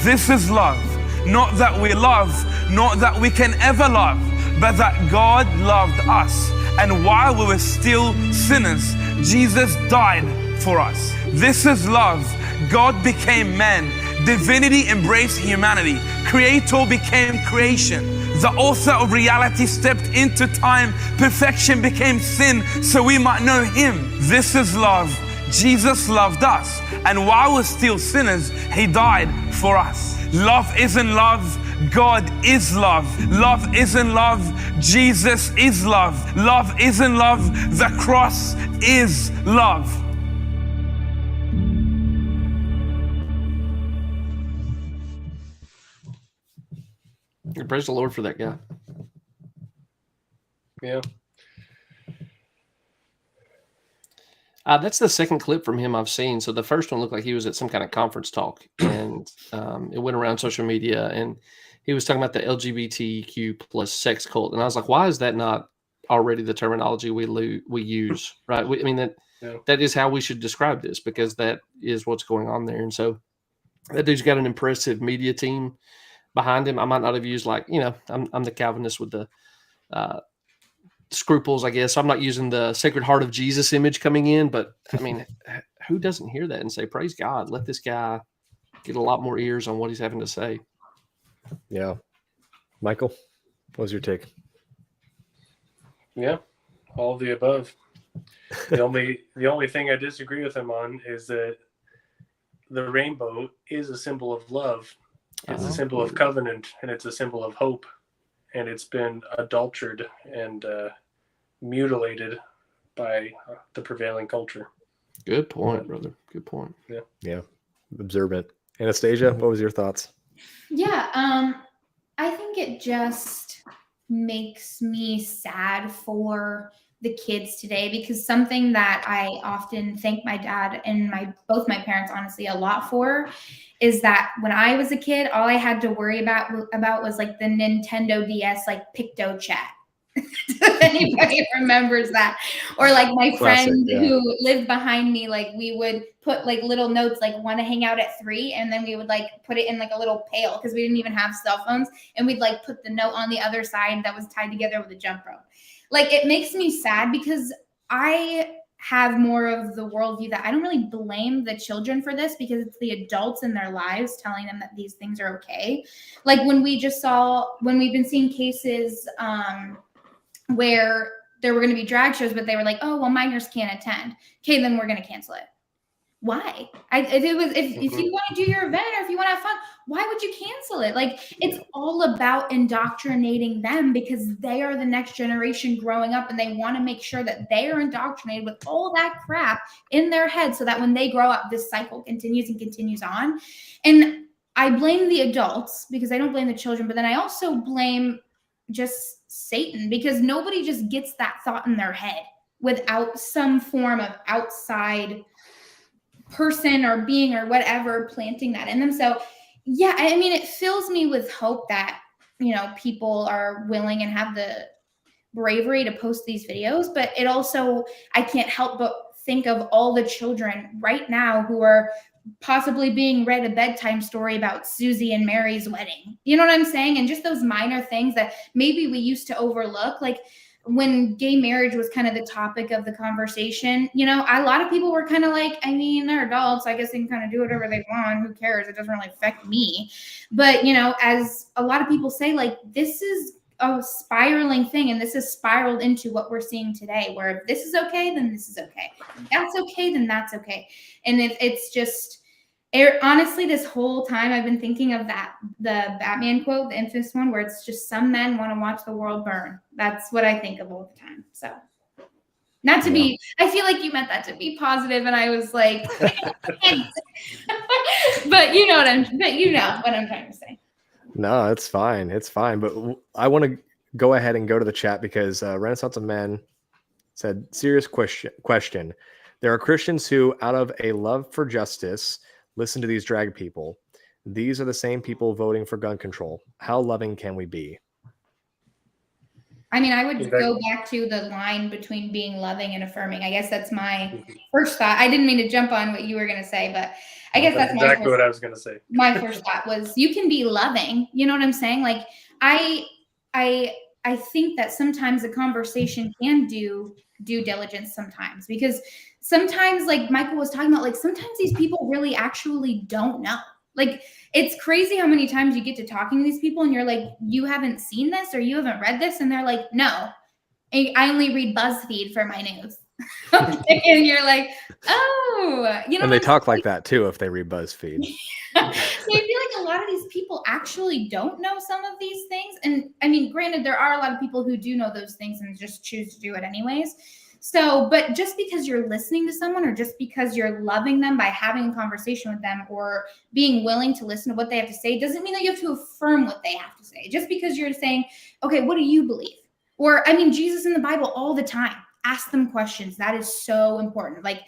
This is love. Not that we love, not that we can ever love, but that God loved us. And while we were still sinners, Jesus died for us. This is love. God became man. Divinity embraced humanity. Creator became creation. The author of reality stepped into time. Perfection became sin so we might know him. This is love. Jesus loved us, and while we're still sinners, he died for us. Love isn't love. God is love. Love isn't love. Jesus is love. Love isn't love. The cross is love. Praise the Lord for that guy. Yeah. That's the second clip from him I've seen. So the first one looked like he was at some kind of conference talk, and it went around social media, and he was talking about the LGBTQ plus sex cult. And I was like, why is that not already the terminology we use? Right. I mean, that is how we should describe this, because that is what's going on there. And so that dude's got an impressive media team behind him. I might not have used, like, I'm the Calvinist with the scruples, I guess. I'm not using the Sacred Heart of Jesus image coming in, but I mean, who doesn't hear that and say, praise God, let this guy get a lot more ears on what he's having to say. Yeah. Michael, what was your take? Yeah, all of the above. The only thing I disagree with him on is that the rainbow is a symbol of love. It's a symbol of covenant, and it's a symbol of hope. And it's been adulterated and mutilated by the prevailing culture. Good point, brother. Good point. Yeah. Observant. Anastasia, what was your thoughts? Yeah, I think it just makes me sad for the kids today, because something that I often thank my dad and both my parents, honestly, a lot for is that when I was a kid, all I had to worry about was like the Nintendo DS, like Picto Chat. If anybody remembers that, or like my friend who lived behind me, like we would put like little notes, like want to hang out at 3, and then we would like put it in like a little pail because we didn't even have cell phones, and we'd like put the note on the other side that was tied together with a jump rope. Like, it makes me sad because I have more of the worldview that I don't really blame the children for this, because it's the adults in their lives telling them that these things are okay. Like when we've been seeing cases where there were going to be drag shows, but they were like, oh, well, minors can't attend. Okay, then we're going to cancel it. Why? If you want to do your event, or if you want to have fun, why would you cancel it? Like, it's all about indoctrinating them, because they are the next generation growing up, and they want to make sure that they are indoctrinated with all that crap in their head, so that when they grow up, this cycle continues and continues on. And I blame the adults, because I don't blame the children, but then I also blame just Satan, because nobody just gets that thought in their head without some form of outside person or being or whatever planting that in them. So yeah, I mean, it fills me with hope that, people are willing and have the bravery to post these videos, but it also, I can't help but think of all the children right now who are possibly being read a bedtime story about Susie and Mary's wedding. You know what I'm saying? And just those minor things that maybe we used to overlook, like when gay marriage was kind of the topic of the conversation, a lot of people were kind of like, I mean, they're adults, I guess they can kind of do whatever they want. Who cares? It doesn't really affect me. But, as a lot of people say, like, this is a spiraling thing, and this has spiraled into what we're seeing today, where if this is okay, then this is okay. If that's okay, then that's okay. And if it's just, honestly, this whole time I've been thinking of the Batman quote, the infamous one, where it's just, some men want to watch the world burn. That's what I think of all the time. So, not to be, I feel like you meant that to be positive, and I was like, but you know what I'm trying to say. No, it's fine. It's fine. But I want to go ahead and go to the chat, because Renaissance of Men said, serious question. There are Christians who, out of a love for justice, listen to these drag people. These are the same people voting for gun control. How loving can we be? I mean, I would go back to the line between being loving and affirming. I guess that's my first thought. I didn't mean to jump on what you were going to say, but I guess that's exactly what I was going to say. My first thought was, you can be loving. You know what I'm saying? Like, I I think that sometimes a conversation can do due diligence sometimes, because sometimes, like Michael was talking about, like sometimes these people really actually don't know. Like, it's crazy how many times you get to talking to these people and you're like, you haven't seen this or you haven't read this. And they're like, no, I only read BuzzFeed for my news. And you're like, oh, you know, And they talk like that too if they read BuzzFeed. So I feel like a lot of these people actually don't know some of these things. And I mean, granted, there are a lot of people who do know those things and just choose to do it anyways. So, but just because you're listening to someone, or just because you're loving them by having a conversation with them or being willing to listen to what they have to say, doesn't mean that you have to affirm what they have to say. Just because you're saying, okay, what do you believe? Or, I mean, Jesus in the Bible all the time, ask them questions. That is so important. Like,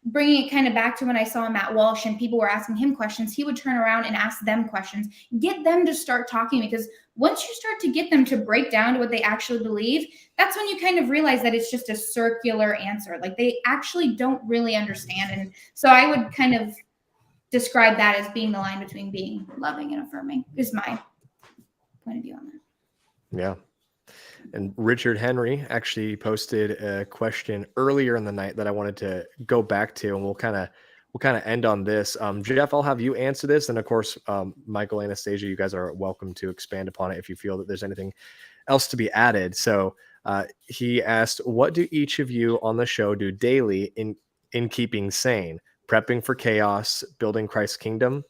bringing it kind of back to when I saw Matt Walsh and people were asking him questions, he would turn around and ask them questions, get them to start talking, because once you start to get them to break down to what they actually believe, that's when you kind of realize that it's just a circular answer. Like, they actually don't really understand. And so I would kind of describe that as being the line between being loving and affirming, is my point of view on that. Yeah. And Richard Henry actually posted a question earlier in the night that I wanted to go back to, and we'll kind of end on this. Jeff, I'll have you answer this, and of course, Michael, Anastasia, you guys are welcome to expand upon it if you feel that there's anything else to be added. So he asked, "What do each of you on the show do daily in keeping sane, prepping for chaos, building Christ's kingdom?"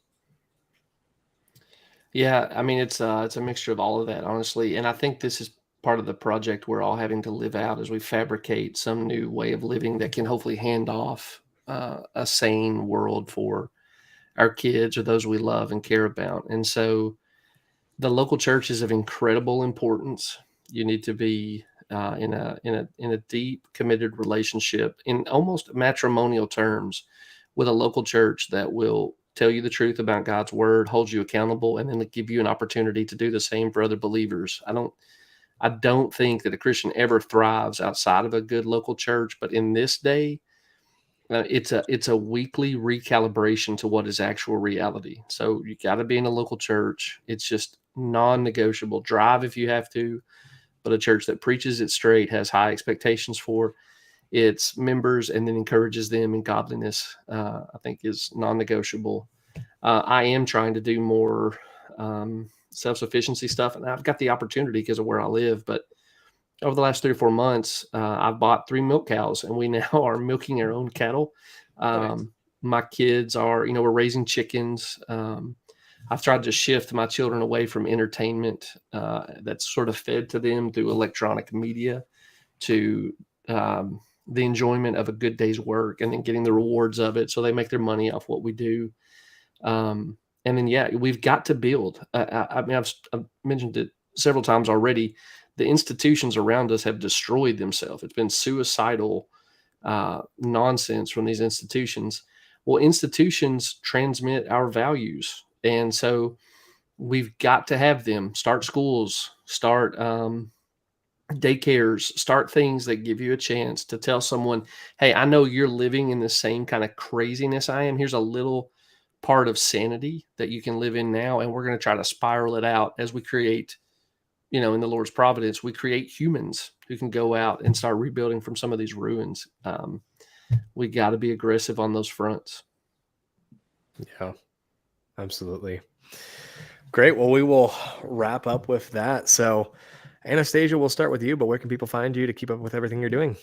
Yeah, I mean, it's a mixture of all of that, honestly, and I think this is part of the project we're all having to live out as we fabricate some new way of living that can hopefully hand off a sane world for our kids or those we love and care about. And so the local church is of incredible importance. You need to be in a deep, committed relationship in almost matrimonial terms with a local church that will tell you the truth about God's word, hold you accountable, and then give you an opportunity to do the same for other believers. I don't think that a Christian ever thrives outside of a good local church, but in this day, it's a weekly recalibration to what is actual reality. So you got to be in a local church. It's just non-negotiable. Drive if you have to, but a church that preaches it straight, has high expectations for its members, and then encourages them in godliness, I think is non-negotiable. I am trying to do more self-sufficiency stuff, and I've got the opportunity because of where I live. But over the last 3 or 4 months, I've bought 3 milk cows, and we now are milking our own cattle. My kids are, we're raising chickens. I've tried to shift my children away from entertainment that's sort of fed to them through electronic media to the enjoyment of a good day's work, and then getting the rewards of it so they make their money off what we do. And then, yeah, we've got to build. I mean, I've mentioned it several times already. The institutions around us have destroyed themselves. It's been suicidal nonsense from these institutions. Well, institutions transmit our values. And so we've got to have them. Start schools, start daycares, start things that give you a chance to tell someone, hey, I know you're living in the same kind of craziness I am. Here's a little part of sanity that you can live in now, and we're going to try to spiral it out as we create, in the Lord's providence, we create humans who can go out and start rebuilding from some of these ruins. We got to be aggressive on those fronts. Yeah, absolutely. Great. Well, we will wrap up with that. So Anastasia, we'll start with you, but where can people find you to keep up with everything you're doing?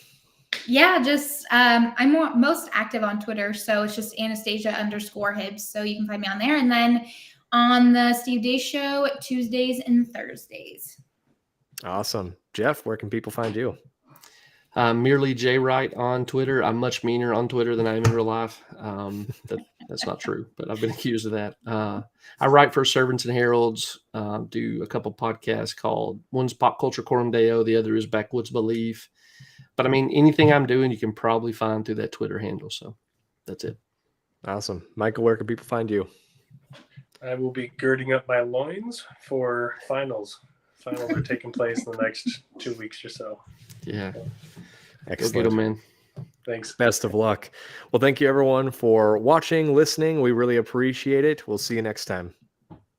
Yeah, just I'm most active on Twitter, so it's just Anastasia_Hibbs. So you can find me on there, and then on the Steve Day Show Tuesdays and Thursdays. Awesome, Jeff. Where can people find you? Merely J Wright on Twitter. I'm much meaner on Twitter than I am in real life. That's not true, but I've been accused of that. I write for Servants and Heralds. Do a couple podcasts called, one's Pop Culture Coram Deo, the other is Backwoods Belief. But I mean, anything I'm doing, you can probably find through that Twitter handle. So that's it. Awesome. Michael, where can people find you? I will be girding up my loins for finals. Finals are taking place in the next 2 weeks or so. Yeah. Excellent. Go get 'em, man. Thanks. Best of luck. Well, thank you everyone for watching, listening. We really appreciate it. We'll see you next time.